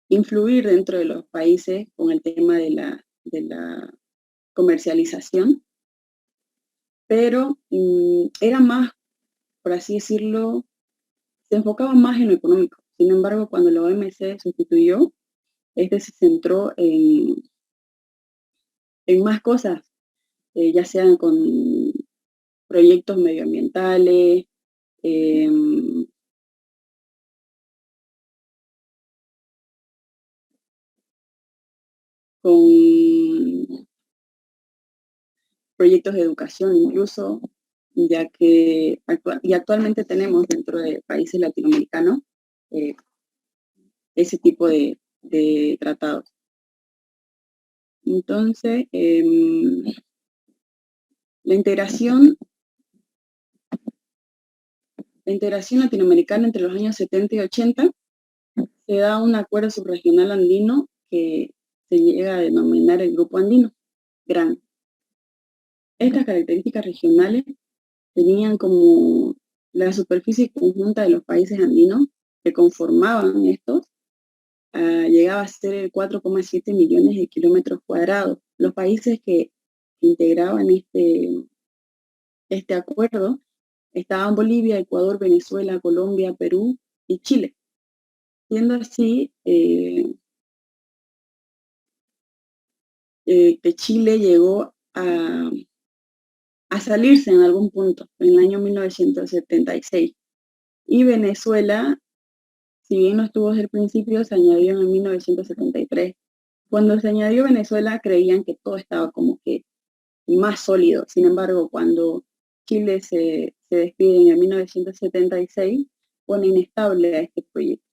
influir dentro de los países con el tema de la comercialización, pero era más, por así decirlo, se enfocaba más en lo económico. Sin embargo, cuando la OMC sustituyó, este se centró en más cosas, ya sean con proyectos medioambientales, con proyectos de educación incluso, ya que actualmente tenemos dentro de países latinoamericanos ese tipo de tratados. Entonces, la integración latinoamericana entre los años 70 y 80 se da un acuerdo subregional andino que se llega a denominar el Grupo Andino, GRAN. Estas características regionales tenían como la superficie conjunta de los países andinos que conformaban estos, llegaba a ser 4,7 millones de kilómetros cuadrados. Los países que integraban este acuerdo estaban Bolivia, Ecuador, Venezuela, Colombia, Perú y Chile. Siendo así, que Chile llegó a salirse en algún punto, en el año 1976. Y Venezuela, si bien no estuvo desde el principio, se añadió en 1973. Cuando se añadió Venezuela, creían que todo estaba como que más sólido. Sin embargo, cuando Chile se despide en el 1976, pone inestable a este proyecto.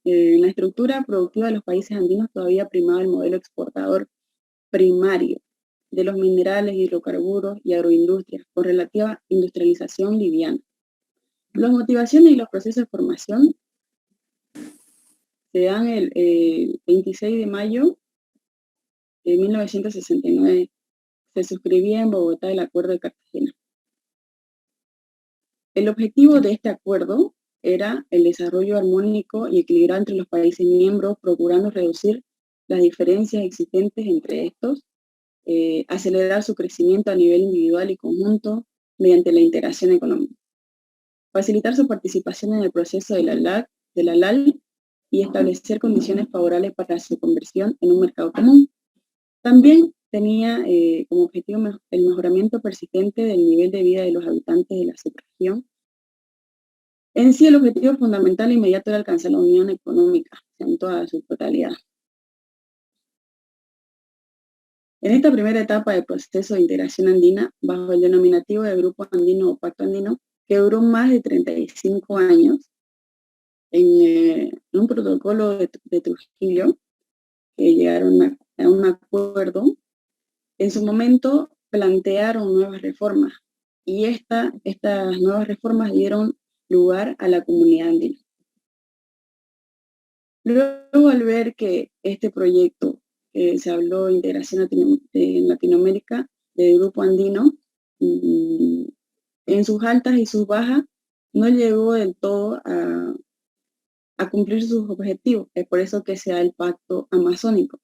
En la estructura productiva de los países andinos todavía primaba el modelo exportador primario de los minerales, hidrocarburos y agroindustrias, con relativa industrialización liviana. Las motivaciones y los procesos de formación se dan el 26 de mayo de 1969. Se suscribía en Bogotá el Acuerdo de Cartagena. El objetivo de este acuerdo era el desarrollo armónico y equilibrado entre los países miembros, procurando reducir las diferencias existentes entre estos, acelerar su crecimiento a nivel individual y conjunto mediante la integración económica, facilitar su participación en el proceso de la LAL y establecer condiciones favorables para su conversión en un mercado común. También tenía como objetivo el mejoramiento persistente del nivel de vida de los habitantes de la subregión. En sí, el objetivo fundamental e inmediato era alcanzar la unión económica en toda su totalidad. En esta primera etapa del proceso de integración andina, bajo el denominativo de Grupo Andino o Pacto Andino, que duró más de 35 años, en un protocolo de Trujillo, que llegaron a un acuerdo, en su momento plantearon nuevas reformas, y estas nuevas reformas dieron lugar a la comunidad andina. Luego, al ver que este proyecto, se habló de integración en Latinoamérica, del Grupo Andino, en sus altas y sus bajas, no llegó del todo a cumplir sus objetivos. Es por eso que se da el Pacto Amazónico.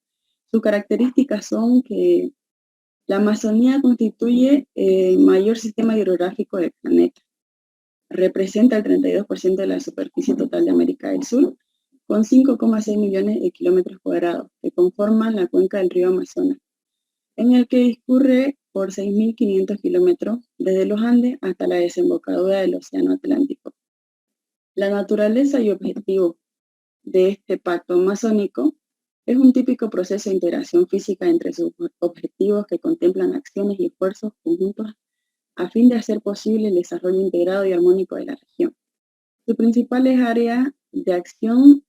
Sus características son que la Amazonía constituye el mayor sistema hidrográfico del planeta. Representa el 32% de la superficie total de América del Sur, con 5,6 millones de kilómetros cuadrados, que conforman la cuenca del río Amazonas, en el que discurre por 6.500 kilómetros desde los Andes hasta la desembocadura del Océano Atlántico. La naturaleza y objetivo de este pacto amazónico es un típico proceso de integración física entre sus objetivos que contemplan acciones y esfuerzos conjuntos a fin de hacer posible el desarrollo integrado y armónico de la región. Sus principales áreas de acción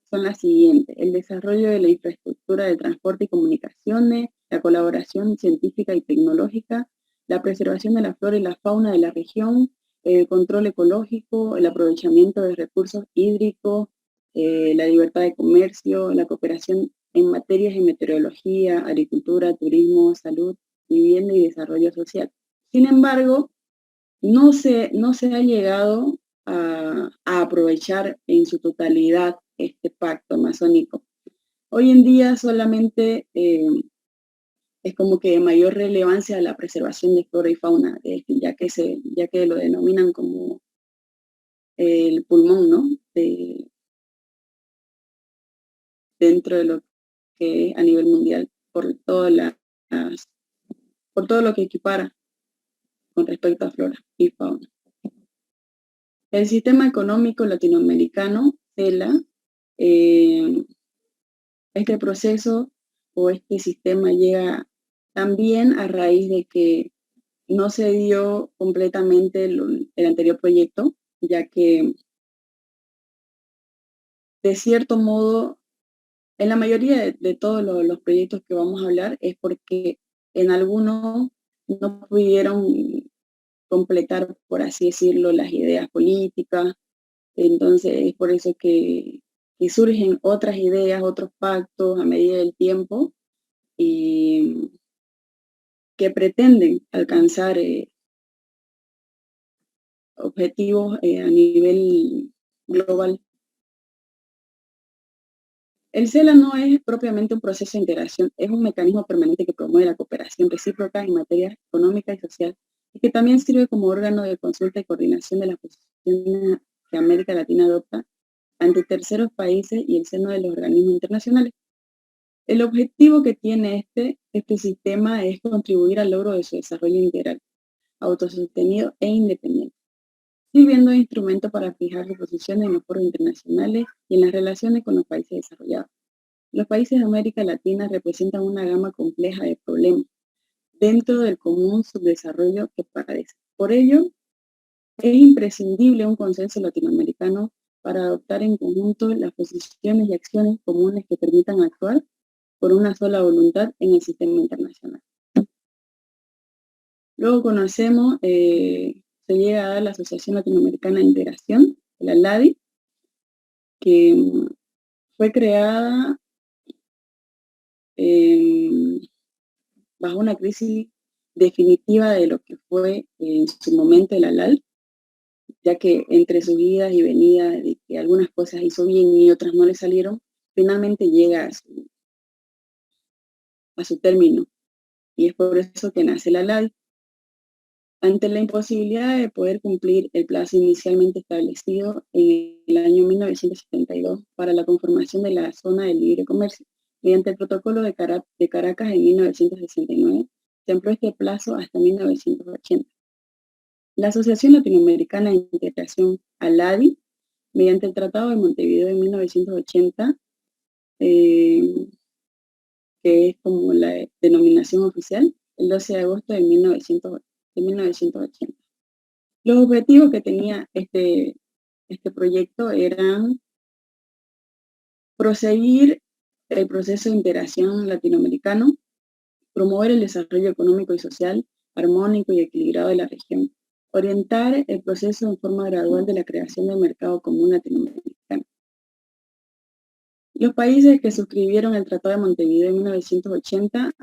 son las siguientes: el desarrollo de la infraestructura de transporte y comunicaciones, la colaboración científica y tecnológica, la preservación de la flora y la fauna de la región, el control ecológico, el aprovechamiento de recursos hídricos, la libertad de comercio, la cooperación en materias de meteorología, agricultura, turismo, salud, vivienda y desarrollo social. Sin embargo, no se ha llegado a aprovechar en su totalidad este pacto amazónico. Hoy en día solamente es como que de mayor relevancia la preservación de flora y fauna, ya que lo denominan como el pulmón, ¿no? Dentro de lo que es a nivel mundial, por todo lo que equipara con respecto a flora y fauna. El sistema económico latinoamericano, CELA, este proceso o este sistema llega también a raíz de que no se dio completamente el anterior proyecto, ya que de cierto modo, en la mayoría de todos los proyectos que vamos a hablar es porque en algunos no pudieron completar, por así decirlo, las ideas políticas. Entonces es por eso que surgen otras ideas, otros pactos a medida del tiempo y que pretenden alcanzar objetivos a nivel global. El CELA no es propiamente un proceso de integración, es un mecanismo permanente que promueve la cooperación recíproca en materia económica y social y que también sirve como órgano de consulta y coordinación de las posiciones que América Latina adopta ante terceros países y el seno de los organismos internacionales. El objetivo que tiene este sistema es contribuir al logro de su desarrollo integral, autosostenido e independiente, sirviendo de instrumento para fijar su posición en los foros internacionales y en las relaciones con los países desarrollados. Los países de América Latina representan una gama compleja de problemas dentro del común subdesarrollo que padecen. Por ello, es imprescindible un consenso latinoamericano para adoptar en conjunto las posiciones y acciones comunes que permitan actuar por una sola voluntad en el sistema internacional. Luego conocemos, se llega a dar la Asociación Latinoamericana de Integración, la ALADI, que fue creada bajo una crisis definitiva de lo que fue en su momento el ALAL, ya que entre sus idas y venidas, de que algunas cosas hizo bien y otras no le salieron, finalmente llega a su término. Y es por eso que nace la ALAD. Ante la imposibilidad de poder cumplir el plazo inicialmente establecido en el año 1972 para la conformación de la zona de libre comercio, mediante el protocolo de Caracas en 1969, se amplió este plazo hasta 1980. La Asociación Latinoamericana de Integración, ALADI, mediante el Tratado de Montevideo de 1980, que es como la denominación oficial, el 12 de agosto de 1980. Los objetivos que tenía este proyecto eran proseguir el proceso de integración latinoamericano, promover el desarrollo económico y social armónico y equilibrado de la región, orientar el proceso en forma gradual de la creación del mercado común latinoamericano. Los países que suscribieron el Tratado de Montevideo en 1980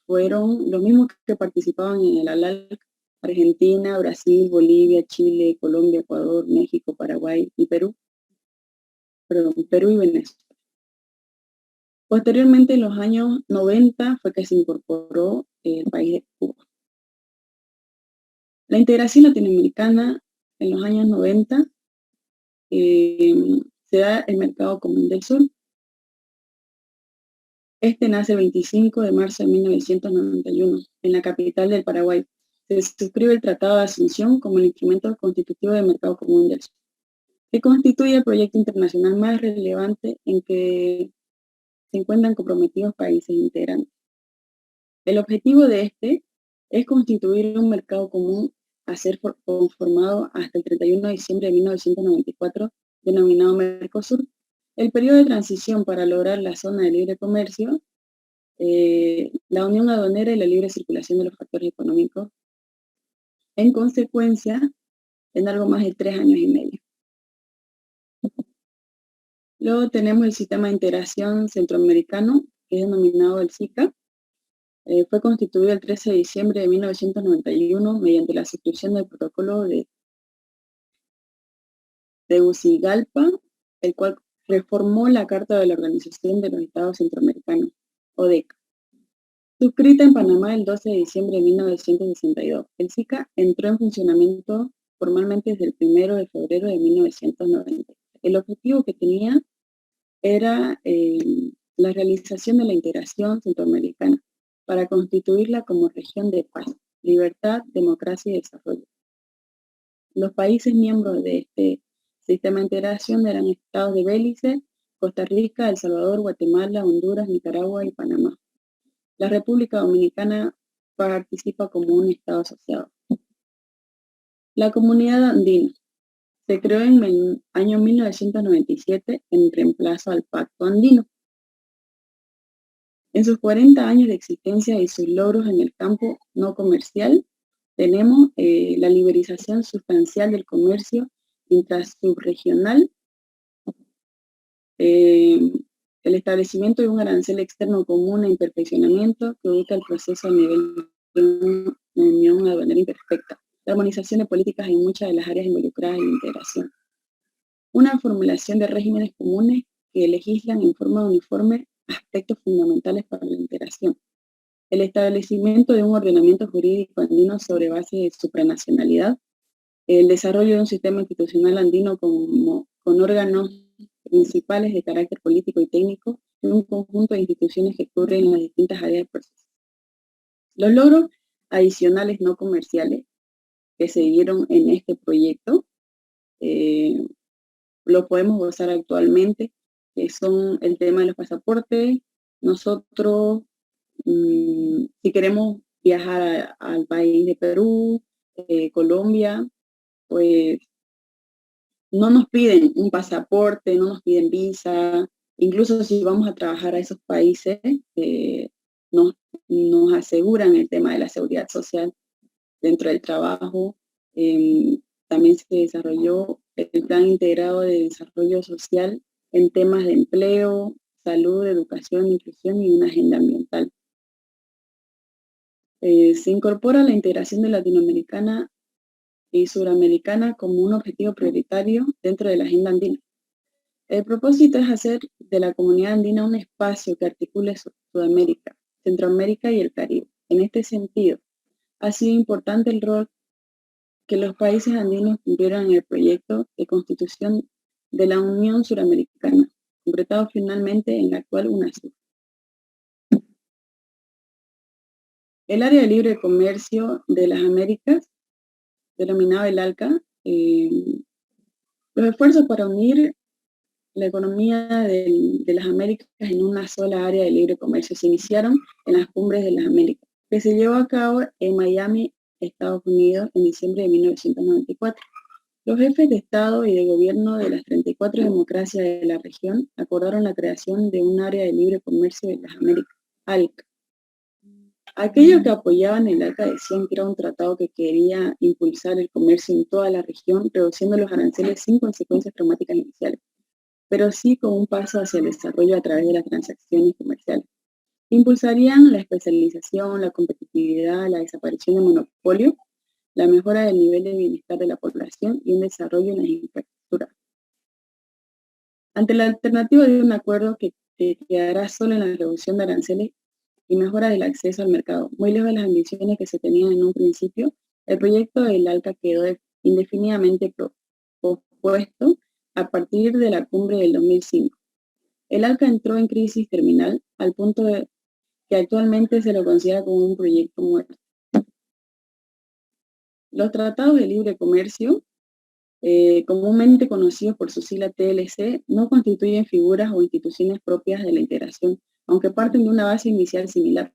fueron los mismos que participaban en el ALAL: Argentina, Brasil, Bolivia, Chile, Colombia, Ecuador, México, Paraguay y Perú. Perú y Venezuela. Posteriormente, en los años 90, fue que se incorporó el país de Cuba. La integración latinoamericana en los años 90 se da el Mercado Común del Sur. Este nace el 25 de marzo de 1991 en la capital del Paraguay. Se suscribe el Tratado de Asunción como el instrumento constitutivo del Mercado Común del Sur, que constituye el proyecto internacional más relevante en que se encuentran comprometidos países integrantes. El objetivo de este es constituir un mercado común a ser conformado hasta el 31 de diciembre de 1994, denominado Mercosur. El periodo de transición para lograr la zona de libre comercio, la unión aduanera y la libre circulación de los factores económicos, en consecuencia, en algo más de 3 años y medio. Luego tenemos el Sistema de Integración Centroamericano, que es denominado el SICA. Fue constituido el 13 de diciembre de 1991 mediante la suscripción del protocolo de Tegucigalpa, el cual reformó la Carta de la Organización de los Estados Centroamericanos, ODECA. Suscrita en Panamá el 12 de diciembre de 1962, el SICA entró en funcionamiento formalmente desde el 1 de febrero de 1990. El objetivo que tenía era la realización de la integración centroamericana para constituirla como región de paz, libertad, democracia y desarrollo. Los países miembros de este sistema de integración eran estados de Belice, Costa Rica, El Salvador, Guatemala, Honduras, Nicaragua y Panamá. La República Dominicana participa como un estado asociado. La Comunidad Andina se creó en el año 1997 en reemplazo al Pacto Andino. En sus 40 años de existencia y sus logros en el campo no comercial, tenemos la liberalización sustancial del comercio intrasubregional, el establecimiento de un arancel externo común en perfeccionamiento que ubica el proceso a nivel de una unión aduanera imperfecta, la armonización de políticas en muchas de las áreas involucradas en la integración, una formulación de regímenes comunes que legislan en forma uniforme aspectos fundamentales para la integración, el establecimiento de un ordenamiento jurídico andino sobre base de supranacionalidad, el desarrollo de un sistema institucional andino con órganos principales de carácter político y técnico y un conjunto de instituciones que cubren las distintas áreas del proceso. Los logros adicionales no comerciales que se dieron en este proyecto lo podemos gozar actualmente, que son el tema de los pasaportes. Nosotros, si queremos viajar al país de Perú, Colombia, pues no nos piden un pasaporte, no nos piden visa, incluso si vamos a trabajar a esos países, nos aseguran el tema de la seguridad social dentro del trabajo. También se desarrolló el Plan Integrado de Desarrollo Social en temas de empleo, salud, educación, inclusión y una agenda ambiental. Se incorpora la integración de latinoamericana y suramericana como un objetivo prioritario dentro de la agenda andina. El propósito es hacer de la comunidad andina un espacio que articule Sudamérica, Centroamérica y el Caribe. En este sentido, ha sido importante el rol que los países andinos cumplieron en el proyecto de constitución de la Unión Suramericana, concretado finalmente en la actual UNASUR. El área de libre comercio de las Américas, denominado el ALCA, los esfuerzos para unir la economía de las Américas en una sola área de libre comercio se iniciaron en las cumbres de las Américas, que se llevó a cabo en Miami, Estados Unidos, en diciembre de 1994. Los jefes de Estado y de Gobierno de las 34 democracias de la región acordaron la creación de un área de libre comercio de las Américas, ALCA. Aquellos que apoyaban el ALCA decían que era un tratado que quería impulsar el comercio en toda la región, reduciendo los aranceles sin consecuencias traumáticas iniciales, pero sí con un paso hacia el desarrollo a través de las transacciones comerciales. Impulsarían la especialización, la competitividad, la desaparición de monopolio, la mejora del nivel de bienestar de la población y un desarrollo en las infraestructuras. Ante la alternativa de un acuerdo que quedará solo en la reducción de aranceles y mejora del acceso al mercado, muy lejos de las ambiciones que se tenían en un principio, el proyecto del ALCA quedó indefinidamente pospuesto a partir de la cumbre del 2005. El ALCA entró en crisis terminal al punto de que actualmente se lo considera como un proyecto muerto. Los tratados de libre comercio, comúnmente conocidos por su sigla TLC, no constituyen figuras o instituciones propias de la integración, aunque parten de una base inicial similar.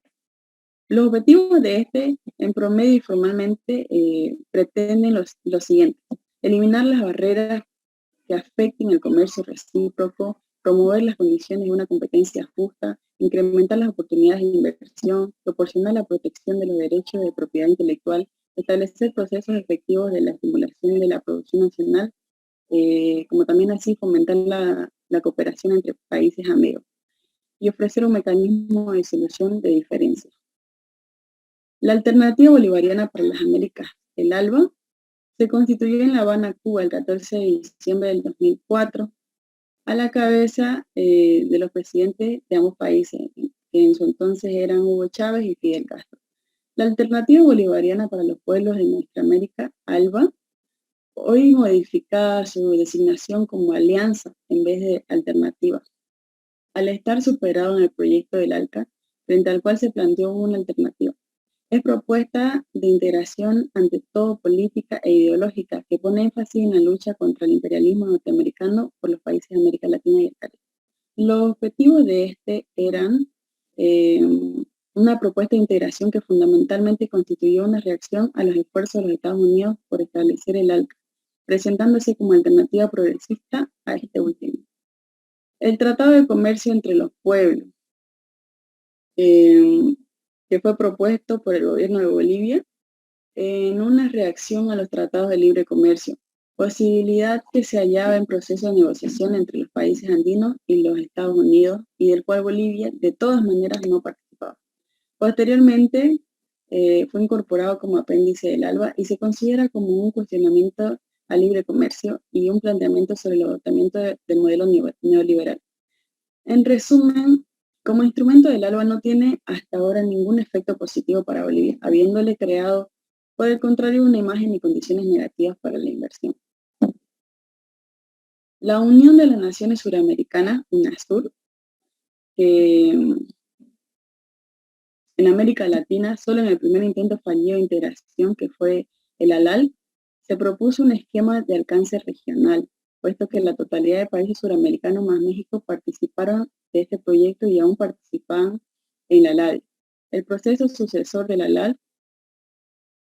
Los objetivos de este, en promedio y formalmente, pretenden lo siguiente: eliminar las barreras que afecten el comercio recíproco, promover las condiciones de una competencia justa, incrementar las oportunidades de inversión, proporcionar la protección de los derechos de propiedad intelectual, establecer procesos efectivos de la estimulación de la producción nacional, como también así fomentar la cooperación entre países amigos y ofrecer un mecanismo de solución de diferencias. La Alternativa Bolivariana para las Américas, el ALBA, se constituyó en La Habana, Cuba, el 14 de diciembre del 2004, a la cabeza de los presidentes de ambos países, que en su entonces eran Hugo Chávez y Fidel Castro. La Alternativa Bolivariana para los Pueblos de Nuestra América, ALBA, hoy modificada su designación como alianza en vez de alternativa, al estar superado en el proyecto del ALCA, frente al cual se planteó una alternativa. Es propuesta de integración ante todo política e ideológica que pone énfasis en la lucha contra el imperialismo norteamericano por los países de América Latina y el Caribe. Los objetivos de este eran una propuesta de integración que fundamentalmente constituyó una reacción a los esfuerzos de los Estados Unidos por establecer el ALCA, presentándose como alternativa progresista a este último. El Tratado de Comercio entre los Pueblos, que fue propuesto por el gobierno de Bolivia en una reacción a los tratados de libre comercio, posibilidad que se hallaba en proceso de negociación entre los países andinos y los Estados Unidos, y del cual Bolivia de todas maneras no participaba. Posteriormente fue incorporado como apéndice del ALBA y se considera como un cuestionamiento al libre comercio y un planteamiento sobre el agotamiento del modelo neoliberal. En resumen, como instrumento del ALBA no tiene hasta ahora ningún efecto positivo para Bolivia, habiéndole creado, por el contrario, una imagen y condiciones negativas para la inversión. La Unión de las Naciones Suramericanas, UNASUR, en América Latina, solo en el primer intento fallido de integración, que fue el ALAL, se propuso un esquema de alcance regional, puesto que la totalidad de países suramericanos más México participaron de este proyecto y aún participaban en la ALAL. El proceso sucesor de la ALAL,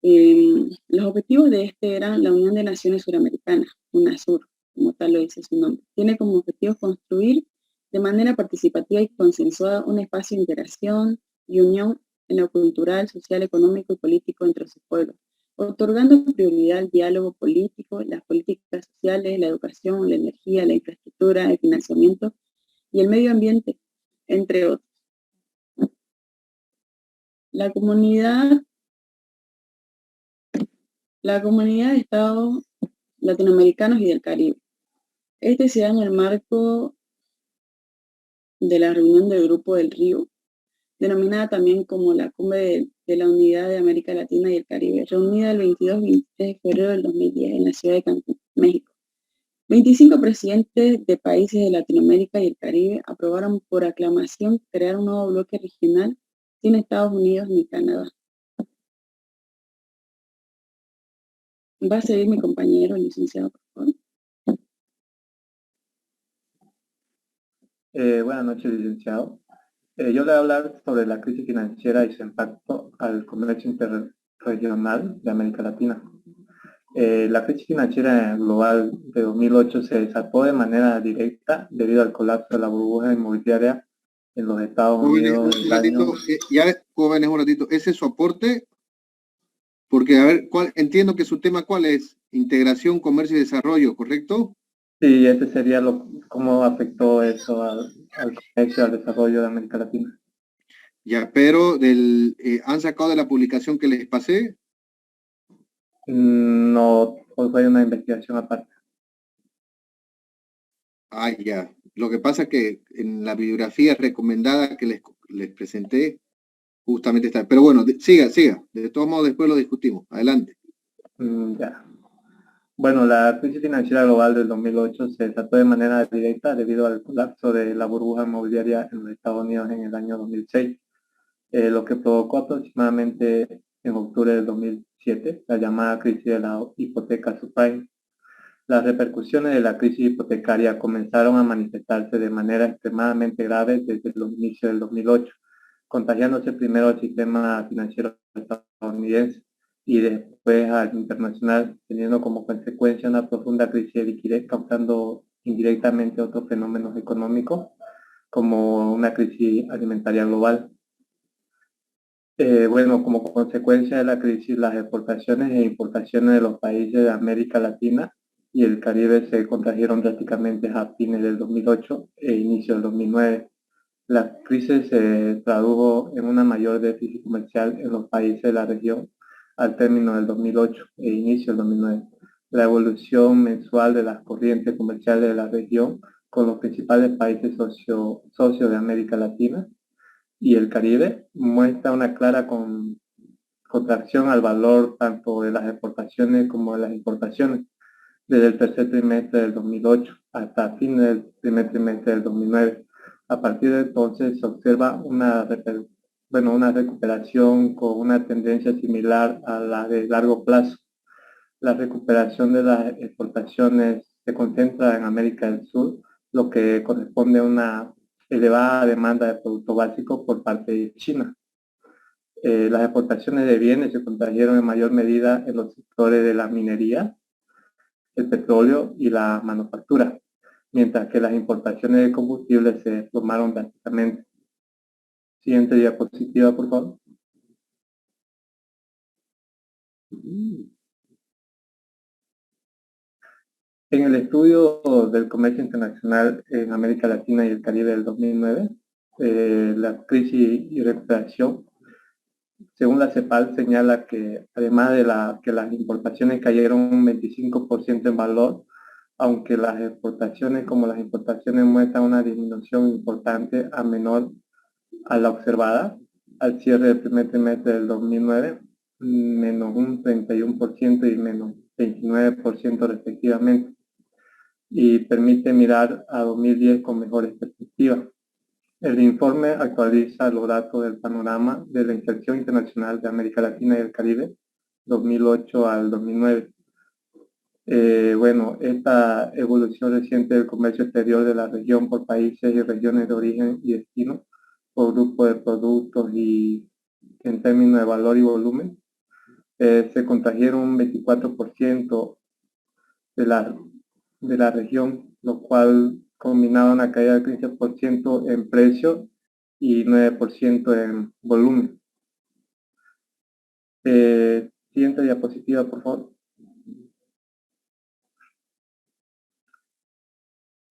los objetivos de este eran la Unión de Naciones Suramericanas, UNASUR, como tal lo dice su nombre. Tiene como objetivo construir de manera participativa y consensuada un espacio de integración y unión en lo cultural, social, económico y político entre sus pueblos, otorgando prioridad al diálogo político, las políticas sociales, la educación, la energía, la infraestructura, el financiamiento y el medio ambiente, entre otros. La comunidad de estados latinoamericanos y del Caribe. Este se da en el marco de la reunión del Grupo del Río, denominada también como la Cumbre de la Unidad de América Latina y el Caribe, reunida el 22-23 de febrero del 2010 en la ciudad de Cancún, México. 25 presidentes de países de Latinoamérica y el Caribe aprobaron por aclamación crear un nuevo bloque regional sin Estados Unidos ni Canadá. Va a seguir mi compañero, el licenciado, por favor. Buenas noches, licenciado. Yo le voy a hablar sobre la crisis financiera y su impacto al comercio interregional de América Latina. La crisis financiera global de 2008 se desató de manera directa debido al colapso de la burbuja inmobiliaria en los Estados Unidos. Jóvenes, un ratito, ese es su aporte, porque a ver, entiendo que su tema ¿cuál es? Integración, comercio y desarrollo, ¿correcto? Sí, ese sería cómo afectó eso al comercio, al desarrollo de América Latina. Ya, pero ¿han sacado de la publicación que les pasé? No, pues fue una investigación aparte. Ah, ya. Lo que pasa es que en la bibliografía recomendada que les presenté, justamente está. Pero bueno, siga. De todos modos, después lo discutimos. Adelante. Ya. Bueno, la crisis financiera global del 2008 se desató de manera directa debido al colapso de la burbuja inmobiliaria en los Estados Unidos en el año 2006, lo que provocó aproximadamente en octubre del 2007 la llamada crisis de la hipoteca subprime. Las repercusiones de la crisis hipotecaria comenzaron a manifestarse de manera extremadamente grave desde los inicios del 2008, contagiándose primero al sistema financiero estadounidense y después al internacional, teniendo como consecuencia una profunda crisis de liquidez, causando indirectamente otros fenómenos económicos, como una crisis alimentaria global. Bueno, como consecuencia de la crisis, las exportaciones e importaciones de los países de América Latina y el Caribe se contrajeron drásticamente a fines del 2008 e inicio del 2009. La crisis se tradujo en una mayor déficit comercial en los países de la región al término del 2008 e inicio del 2009. La evolución mensual de las corrientes comerciales de la región con los principales países socios de América Latina y el Caribe muestra una clara contracción al valor tanto de las exportaciones como de las importaciones, desde el tercer trimestre del 2008 hasta fines del primer trimestre del 2009. A partir de entonces se observa una recuperación con una tendencia similar a la de largo plazo. La recuperación de las exportaciones se concentra en América del Sur, lo que corresponde a una elevada demanda de producto básico por parte de China. Las exportaciones de bienes se contrajeron en mayor medida en los sectores de la minería, el petróleo y la manufactura, mientras que las importaciones de combustibles se desplomaron drásticamente. Siguiente diapositiva, por favor. En el estudio del comercio internacional en América Latina y el Caribe del 2009, la crisis y recuperación, según la CEPAL, señala que además de que las importaciones cayeron un 25% en valor, aunque las exportaciones como las importaciones muestran una disminución importante a menor a la observada al cierre del primer trimestre del 2009, menos un 31% y menos 29% respectivamente, y permite mirar a 2010 con mejores perspectivas. El informe actualiza los datos del panorama de la inserción internacional de América Latina y el Caribe 2008 al 2009. Esta evolución reciente del comercio exterior de la región por países y regiones de origen y destino, por grupo de productos y en términos de valor y volumen, se contrajeron un 24% de la región, lo cual combinaba una caída del 15% en precio y 9% en volumen. Siguiente diapositiva, por favor.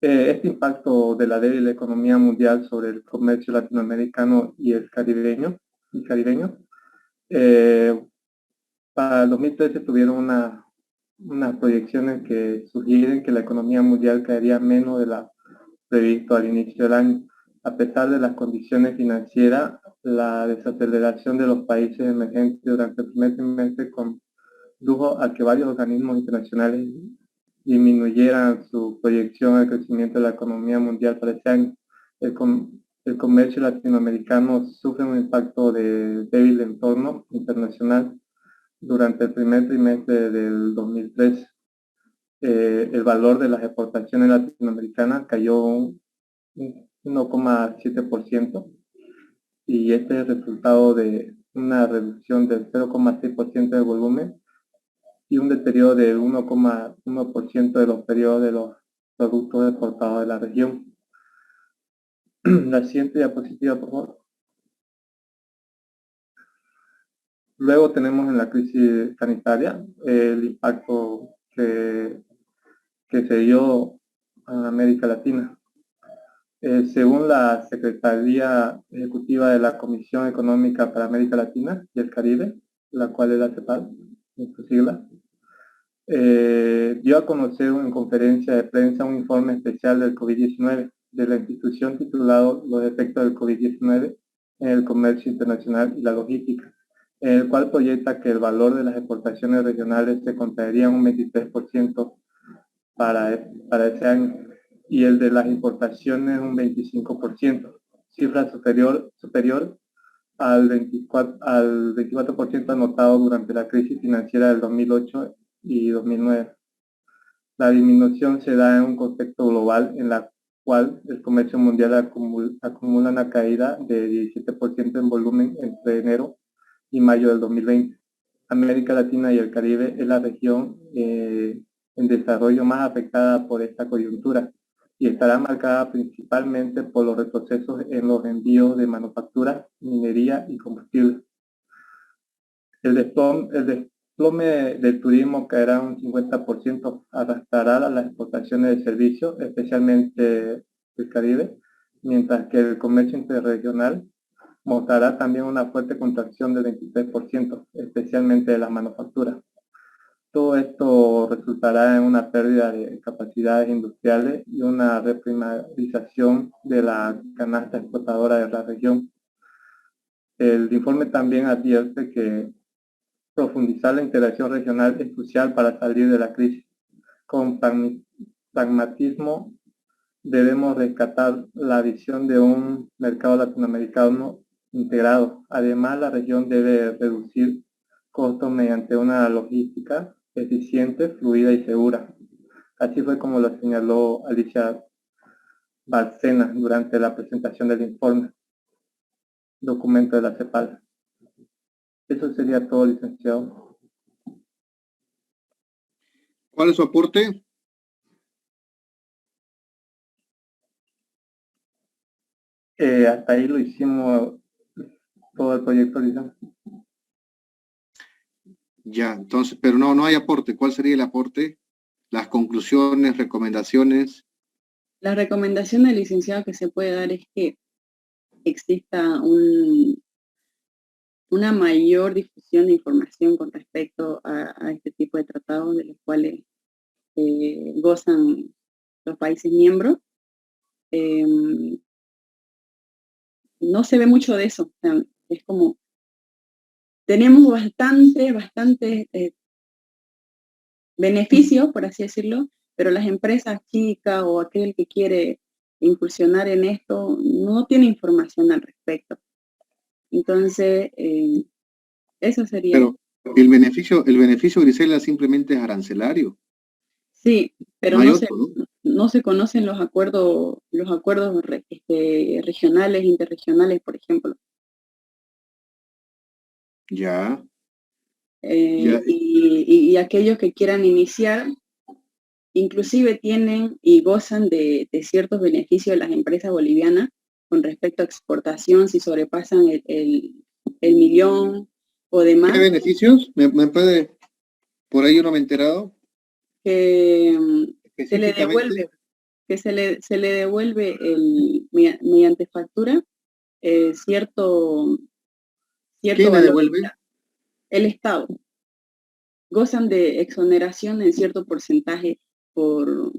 Este impacto de la débil economía mundial sobre el comercio latinoamericano y el caribeño, para el 2013 tuvieron unas proyecciones que sugieren que la economía mundial caería menos de la previsto al inicio del año. A pesar de las condiciones financieras, la desaceleración de los países emergentes durante el primer trimestre condujo a que varios organismos internacionales disminuyeran su proyección de crecimiento de la economía mundial para este año. El comercio latinoamericano sufre un impacto de débil entorno internacional durante el primer trimestre del 2013. El valor de las exportaciones latinoamericanas cayó un 1,7% y este es el resultado de una reducción del 0,6% del volumen y un deterioro del 1,1% de los periodos de los productos exportados de la región. La siguiente diapositiva, por favor. Luego tenemos en la crisis sanitaria el impacto que se dio a América Latina. Según la Secretaría Ejecutiva de la Comisión Económica para América Latina y el Caribe, la cual es la CEPAL, en su sigla, dio a conocer en conferencia de prensa un informe especial del COVID-19 de la institución titulado Los efectos del COVID-19 en el comercio internacional y la logística, en el cual proyecta que el valor de las exportaciones regionales se contraería un 23% para ese año y el de las importaciones un 25%, cifra superior al 24% anotado durante la crisis financiera del 2008 y 2009. La disminución se da en un contexto global en la cual el comercio mundial acumula una caída de 17% en volumen entre enero y mayo del 2020. América Latina y el Caribe es la región en desarrollo más afectada por esta coyuntura y estará marcada principalmente por los retrocesos en los envíos de manufactura, minería y combustible. El desplome del turismo caerá un 50%, arrastrará a las exportaciones de servicios, especialmente del Caribe, mientras que el comercio interregional mostrará también una fuerte contracción del 23%, especialmente de la manufactura. Todo esto resultará en una pérdida de capacidades industriales y una reprimarización de la canasta exportadora de la región. El informe también advierte que profundizar la integración regional es crucial para salir de la crisis. Con pragmatismo debemos rescatar la visión de un mercado latinoamericano integrado. Además, la región debe reducir costos mediante una logística eficiente, fluida y segura. Así fue como lo señaló Alicia Bárcena durante la presentación del informe, documento de la CEPAL. Eso sería todo, licenciado. ¿Cuál es su aporte? Hasta ahí lo hicimos todo el proyecto, licenciado. Ya, entonces, pero no hay aporte. ¿Cuál sería el aporte? Las conclusiones, recomendaciones. La recomendación del licenciado que se puede dar es que exista una mayor difusión de información con respecto a este tipo de tratados de los cuales gozan los países miembros. No se ve mucho de eso. O sea, es como, tenemos bastante beneficios, por así decirlo, pero las empresas chicas o aquel que quiere incursionar en esto no tiene información al respecto. Entonces, eso sería. Pero el beneficio, Grisela, simplemente es arancelario. Sí, pero No hay no otro, ¿no? no se conocen los acuerdos regionales, interregionales, por ejemplo. Ya. Y aquellos que quieran iniciar, inclusive tienen y gozan de ciertos beneficios de las empresas bolivianas con respecto a exportación, si sobrepasan el millón o demás. ¿Qué beneficios? ¿Me puede? Por ahí yo no me he enterado. Que se le devuelve, se le devuelve mediante factura cierto ¿Quién le valor. devuelve? El Estado. Gozan de exoneración en cierto porcentaje por...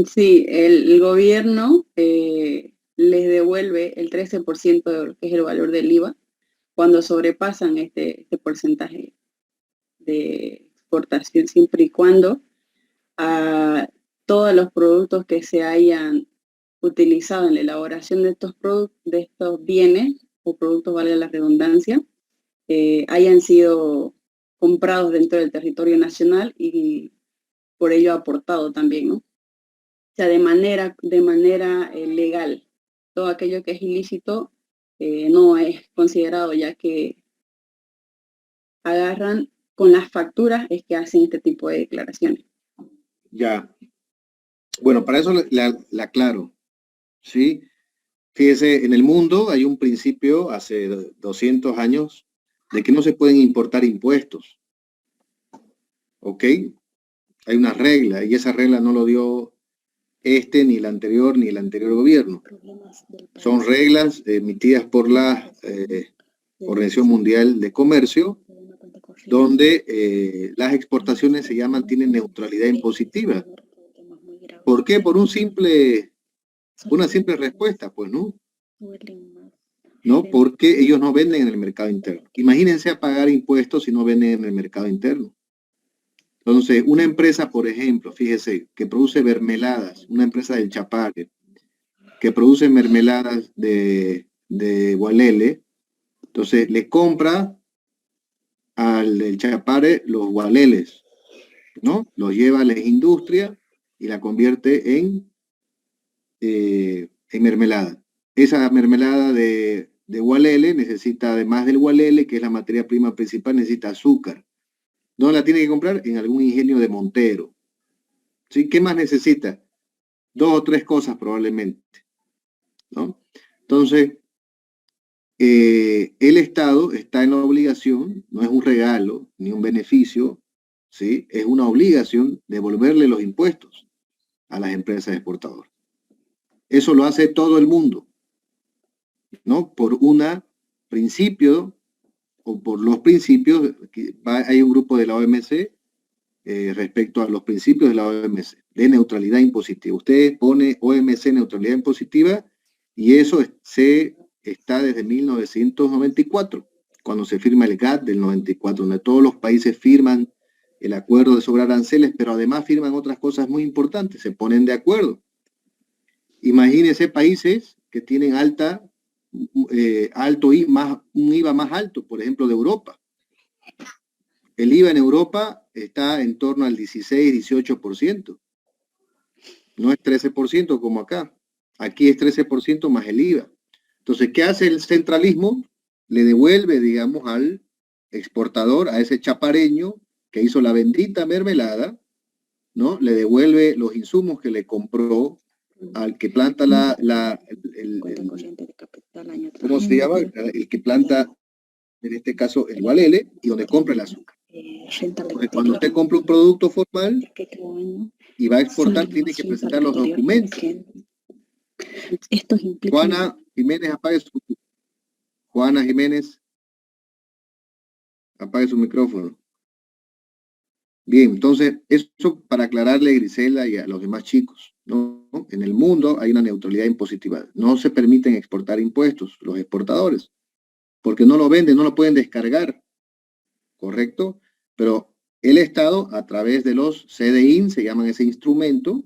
Sí, el gobierno les devuelve el 13% de lo que es el valor del IVA cuando sobrepasan este porcentaje de exportación, siempre y cuando a todos los productos que se hayan utilizado en la elaboración de de estos bienes o productos, valga la redundancia, hayan sido comprados dentro del territorio nacional y por ello aportado también, ¿no? O sea, de manera legal. Todo aquello que es ilícito no es considerado, ya que agarran con las facturas es que hacen este tipo de declaraciones. Ya. Bueno, para eso la aclaro. ¿Sí? Fíjese, en el mundo hay un principio hace 200 años de que no se pueden importar impuestos. ¿Ok? Hay una regla y esa regla no lo dio ni el anterior gobierno. Son reglas emitidas por la Organización Mundial de Comercio, donde las exportaciones tienen neutralidad impositiva. ¿Por qué? Por una simple respuesta, pues, ¿no? ¿No? Porque ellos no venden en el mercado interno. Imagínense a pagar impuestos si no venden en el mercado interno. Entonces, una empresa, por ejemplo, fíjese, que produce mermeladas, una empresa del Chapare, que produce mermeladas de gualele, entonces le compra al del Chapare los gualeles, ¿no? Los lleva a la industria y la convierte en mermelada. Esa mermelada de gualele necesita, además del gualele, que es la materia prima principal, necesita azúcar. ¿Dónde la tiene que comprar? En algún ingenio de Montero. ¿Sí? ¿Qué más necesita? 2 o 3 cosas probablemente, ¿no? Entonces, el Estado está en la obligación, no es un regalo ni un beneficio, ¿sí? Es una obligación devolverle los impuestos a las empresas exportadoras. Eso lo hace todo el mundo, ¿no? Por un principio, o por los principios, hay un grupo de la OMC respecto a los principios de la OMC, de neutralidad impositiva. Usted pone OMC neutralidad impositiva y eso está desde 1994, cuando se firma el GATT del 94, donde todos los países firman el acuerdo de sobre aranceles, pero además firman otras cosas muy importantes, se ponen de acuerdo. Imagínense países que tienen un IVA más alto, por ejemplo, de Europa. El IVA en Europa está en torno al 16-18%. No es 13% como acá. Aquí es 13% más el IVA. Entonces, ¿qué hace el centralismo? Le devuelve, digamos, al exportador, a ese chapareño que hizo la bendita mermelada, ¿no? Le devuelve los insumos que le compró al que planta ¿cómo se llama? El que planta, en este caso, el gualele, y donde compra el azúcar. Porque cuando usted compra un producto formal y va a exportar, tiene que presentar los documentos. Juana Jiménez, Juana Jiménez, apague su micrófono. Bien, entonces, eso para aclararle a Grisela y a los demás chicos, ¿no? En el mundo hay una neutralidad impositiva. No se permiten exportar impuestos los exportadores, porque no lo venden, no lo pueden descargar, ¿correcto? Pero el Estado, a través de los CDI, se llaman ese instrumento,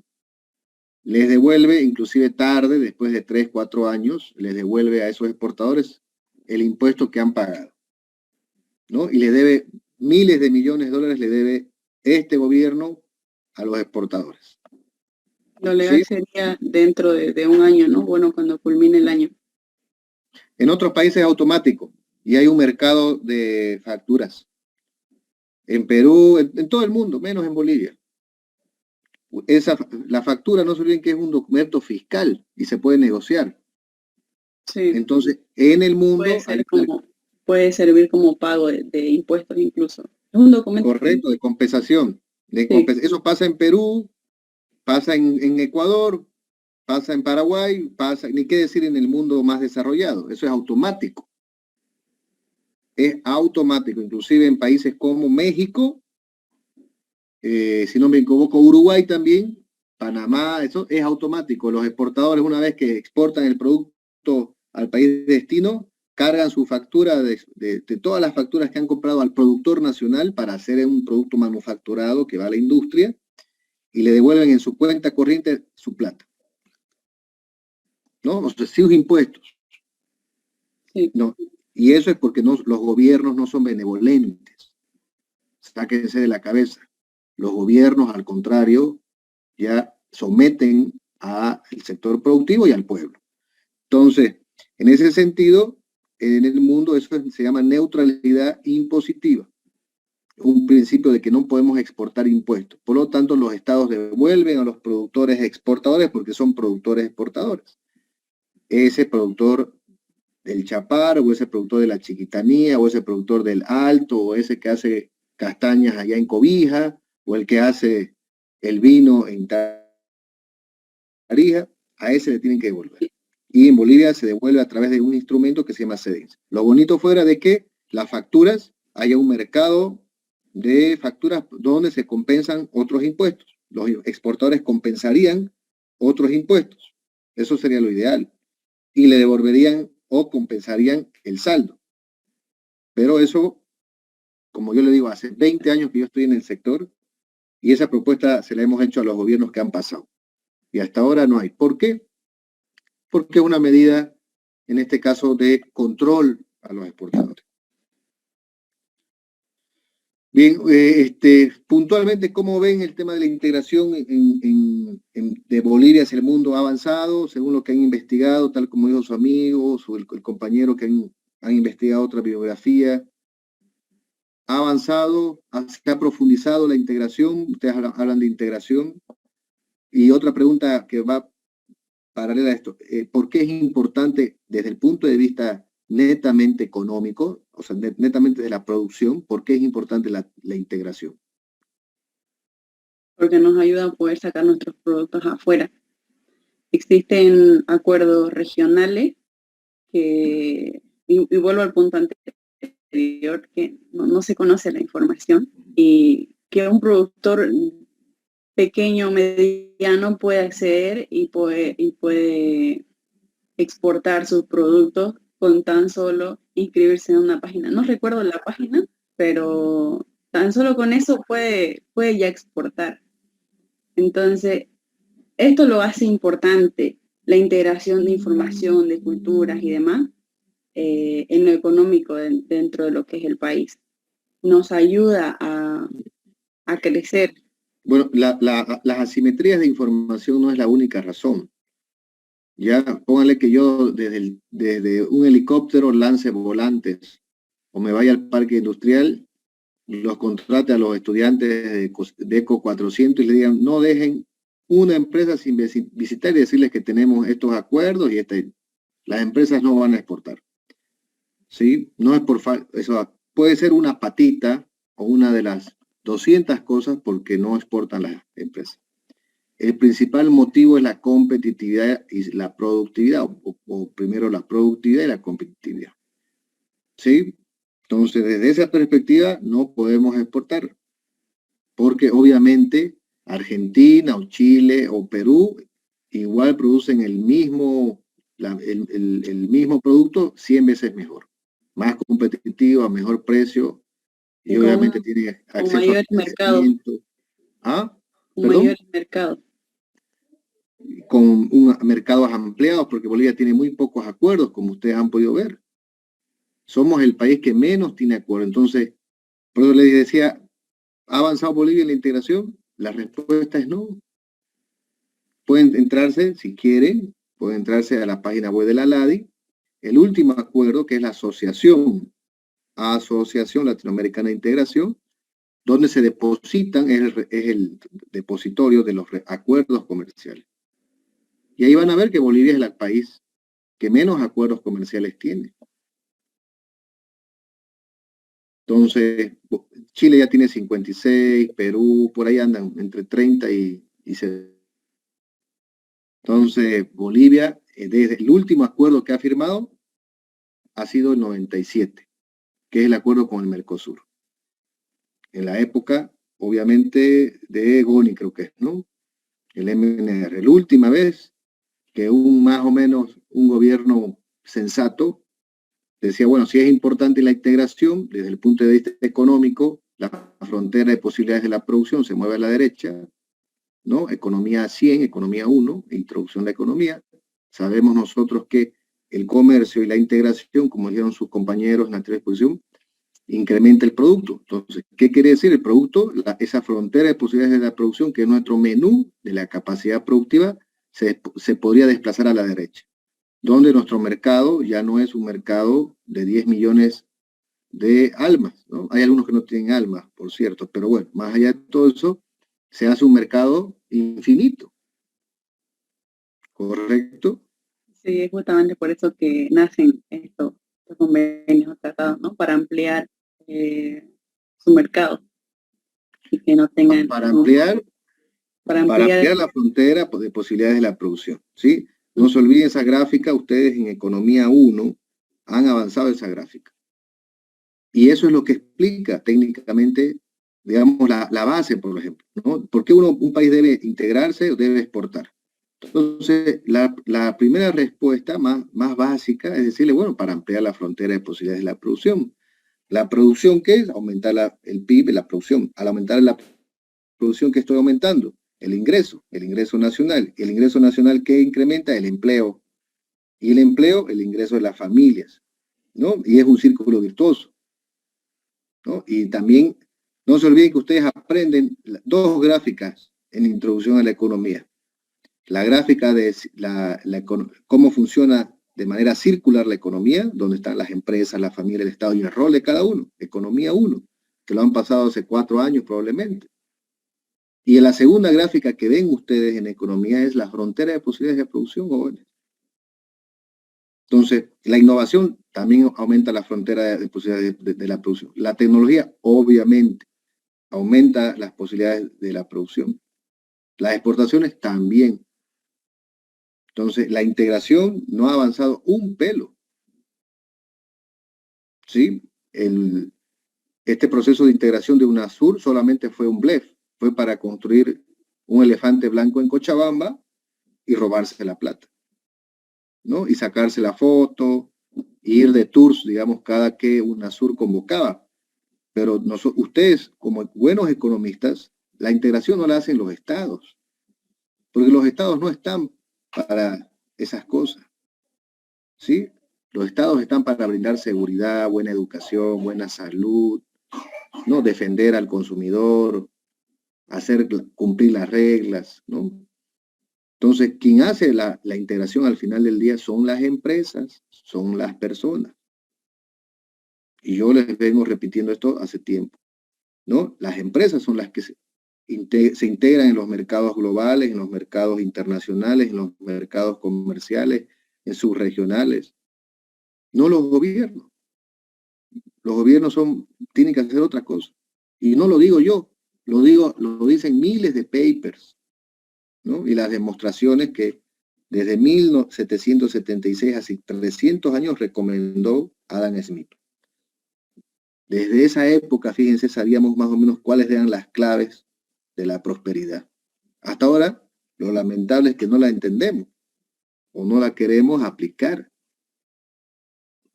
les devuelve, inclusive tarde, después de 3, 4 años, les devuelve a esos exportadores el impuesto que han pagado, ¿no? Y le debe miles de millones de dólares, le debe este gobierno a los exportadores. Lo legal ¿sí? Sería dentro de un año, ¿no? Bueno, cuando culmine el año. En otros países es automático y hay un mercado de facturas. En Perú, en todo el mundo, menos en Bolivia. La factura, no se olviden que es un documento fiscal y se puede negociar. Sí. Entonces, en el mundo... Puede servir como pago de impuestos incluso. Es un documento... Correcto, de compensación. Eso pasa en Perú, pasa en Ecuador, pasa en Paraguay, pasa, ni qué decir en el mundo más desarrollado. Eso es automático. Es automático, inclusive en países como México, si no me equivoco, Uruguay también, Panamá, eso es automático. Los exportadores, una vez que exportan el producto al país de destino, cargan su factura de todas las facturas que han comprado al productor nacional para hacer un producto manufacturado que va a la industria y le devuelven en su cuenta corriente su plata, ¿no? Los recibos impuestos. Sí. No. Y eso es porque los gobiernos no son benevolentes. Sáquense de la cabeza. Los gobiernos, al contrario, ya someten al sector productivo y al pueblo. Entonces, en ese sentido, en el mundo eso se llama neutralidad impositiva. Un principio de que no podemos exportar impuestos. Por lo tanto, los estados devuelven a los productores exportadores porque son productores exportadores. Ese productor del Chapar, o ese productor de la Chiquitanía, o ese productor del Alto, o ese que hace castañas allá en Cobija, o el que hace el vino en Tarija, a ese le tienen que devolver. Y en Bolivia se devuelve a través de un instrumento que se llama CEDINS. Lo bonito fuera de que las facturas, haya un mercado de facturas donde se compensan otros impuestos. Los exportadores compensarían otros impuestos. Eso sería lo ideal. Y le devolverían o compensarían el saldo. Pero eso, como yo le digo, hace 20 años que yo estoy en el sector y esa propuesta se la hemos hecho a los gobiernos que han pasado. Y hasta ahora no hay. ¿Por qué? Porque es una medida, en este caso, de control a los exportadores. Bien, puntualmente, ¿cómo ven el tema de la integración de Bolivia hacia el mundo? ¿Ha avanzado según lo que han investigado, tal como dijo su amigo, el compañero que han investigado otra bibliografía? ¿Ha avanzado? ¿Se ha profundizado la integración? Ustedes hablan de integración. Y otra pregunta que va paralela a esto, ¿por qué es importante desde el punto de vista netamente económico, o sea, netamente de la producción, ¿por qué es importante la integración? Porque nos ayuda a poder sacar nuestros productos afuera. Existen acuerdos regionales que, y vuelvo al punto anterior, que no se conoce la información y que un productor pequeño o mediano puede acceder y puede exportar sus productos con tan solo inscribirse en una página. No recuerdo la página, pero tan solo con eso puede ya exportar. Entonces, esto lo hace importante, la integración de información, de culturas y demás, en lo económico dentro de lo que es el país. Nos ayuda a crecer. Bueno, las asimetrías de información no es la única razón. Ya, póngale que yo desde un helicóptero lance volantes o me vaya al parque industrial, los contrate a los estudiantes de ECO 400 y le digan, no dejen una empresa sin visitar y decirles que tenemos estos acuerdos y las empresas no van a exportar. ¿Sí? No es por eso puede ser una patita o una de las 200 cosas porque no exportan las empresas. El principal motivo es la competitividad y la productividad, o primero la productividad y la competitividad. ¿Sí? Entonces, desde esa perspectiva, no podemos exportar, porque obviamente Argentina o Chile o Perú igual producen el mismo producto 100 veces mejor, más competitivo, a mejor precio, y obviamente tiene acceso a financiamiento. ¿Ah? Mayor mercado. Con mercados ampliados, porque Bolivia tiene muy pocos acuerdos, como ustedes han podido ver. Somos el país que menos tiene acuerdos. Entonces, por eso les decía, ¿ha avanzado Bolivia en la integración? La respuesta es no. Pueden entrarse, si quieren, pueden entrarse a la página web de la LADI. El último acuerdo, que es la Asociación Latinoamericana de Integración, donde se depositan, es el depositorio de los acuerdos comerciales. Y ahí van a ver que Bolivia es el país que menos acuerdos comerciales tiene. Entonces, Chile ya tiene 56, Perú, por ahí andan entre 30 y 60. Entonces, Bolivia, desde el último acuerdo que ha firmado, ha sido el 97, que es el acuerdo con el Mercosur. En la época, obviamente, de Goni, creo que es, ¿no? El MNR. La última vez que más o menos un gobierno sensato decía, bueno, si es importante la integración, desde el punto de vista económico, la frontera de posibilidades de la producción se mueve a la derecha, ¿no? Economía 100, economía 1, introducción de la economía. Sabemos nosotros que el comercio y la integración, como dijeron sus compañeros en la anterior exposición, incrementa el producto. Entonces, ¿qué quiere decir el producto? Esa frontera de posibilidades de la producción, que es nuestro menú de la capacidad productiva, se podría desplazar a la derecha, donde nuestro mercado ya no es un mercado de 10 millones de almas, ¿no? Hay algunos que no tienen almas, por cierto, pero bueno, más allá de todo eso, se hace un mercado infinito. ¿Correcto? Sí, es justamente por eso que nacen estos convenios o tratados, ¿no? Para ampliar su mercado y que no tengan... Para ampliar la frontera de posibilidades de la producción, ¿sí? No se olviden esa gráfica, ustedes en Economía 1 han avanzado esa gráfica. Y eso es lo que explica técnicamente, digamos, la base, por ejemplo, ¿no? ¿Por qué un país debe integrarse o debe exportar? Entonces, la primera respuesta más básica es decirle, bueno, para ampliar la frontera de posibilidades de la producción. ¿La producción qué es? Aumentar el PIB, la producción. Al aumentar la producción, ¿qué estoy aumentando? El ingreso nacional. El ingreso nacional, ¿qué incrementa? El empleo. Y el empleo, el ingreso de las familias, ¿no? Y es un círculo virtuoso, ¿no? Y también, no se olviden que ustedes aprenden dos gráficas en introducción a la economía. La gráfica de cómo funciona de manera circular la economía, donde están las empresas, la familia, el Estado y el rol de cada uno. Economía 1, que lo han pasado hace 4 años probablemente. Y en la segunda gráfica que ven ustedes en economía es la frontera de posibilidades de producción, jóvenes. Entonces, la innovación también aumenta la frontera de posibilidades de la producción. La tecnología, obviamente, aumenta las posibilidades de la producción. Las exportaciones también. Entonces, la integración no ha avanzado un pelo. ¿Sí? Este proceso de integración de UNASUR solamente fue un blef. Fue para construir un elefante blanco en Cochabamba y robarse la plata, ¿no? Y sacarse la foto, ir de tours, digamos, cada que UNASUR convocaba. Pero ustedes, como buenos economistas, la integración no la hacen los estados, porque los estados no están para esas cosas, ¿sí? Los estados están para brindar seguridad, buena educación, buena salud, ¿no? Defender al consumidor, hacer cumplir las reglas, ¿no? Entonces, quien hace la integración al final del día son las empresas, son las personas. Y yo les vengo repitiendo esto hace tiempo, ¿no? Las empresas son las que se integran en los mercados globales, en los mercados internacionales, en los mercados comerciales, en subregionales. No los gobiernos. Los gobiernos tienen que hacer otra cosa. Y no lo digo yo, lo dicen miles de papers, ¿no? Y las demostraciones que desde 1776 hace 300 años recomendó Adam Smith. Desde esa época, fíjense, sabíamos más o menos cuáles eran las claves de la prosperidad. Hasta ahora, lo lamentable es que no la entendemos o no la queremos aplicar.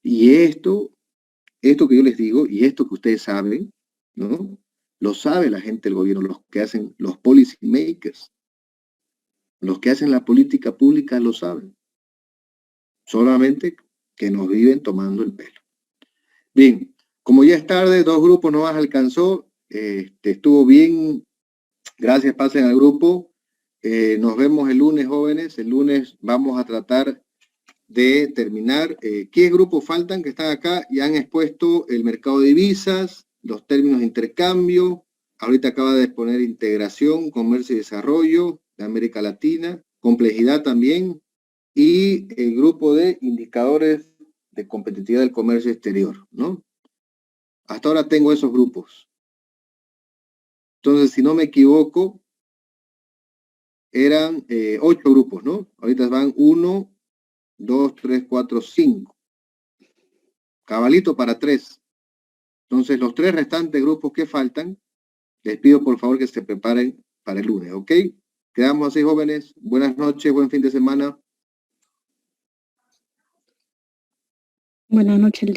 Y esto que yo les digo y esto que ustedes saben, ¿no? Lo sabe la gente del gobierno, los que hacen, los policy makers. Los que hacen la política pública lo saben. Solamente que nos viven tomando el pelo. Bien, como ya es tarde, 2 grupos no más alcanzó. Estuvo bien. Gracias, pasen al grupo. Nos vemos el lunes, jóvenes. El lunes vamos a tratar de terminar. ¿Qué grupos faltan que están acá? Ya han expuesto el mercado de divisas, los términos de intercambio. Ahorita acaba de exponer integración, comercio y desarrollo de América Latina, complejidad también, y el grupo de indicadores de competitividad del comercio exterior, ¿no? Hasta ahora tengo esos grupos. Entonces, si no me equivoco, eran 8 grupos, ¿no? Ahorita van 1, 2, 3, 4, 5. Cabalito para 3. Entonces, los 3 restantes grupos que faltan, les pido por favor que se preparen para el lunes, ¿ok? Quedamos así, jóvenes. Buenas noches, buen fin de semana. Buenas noches.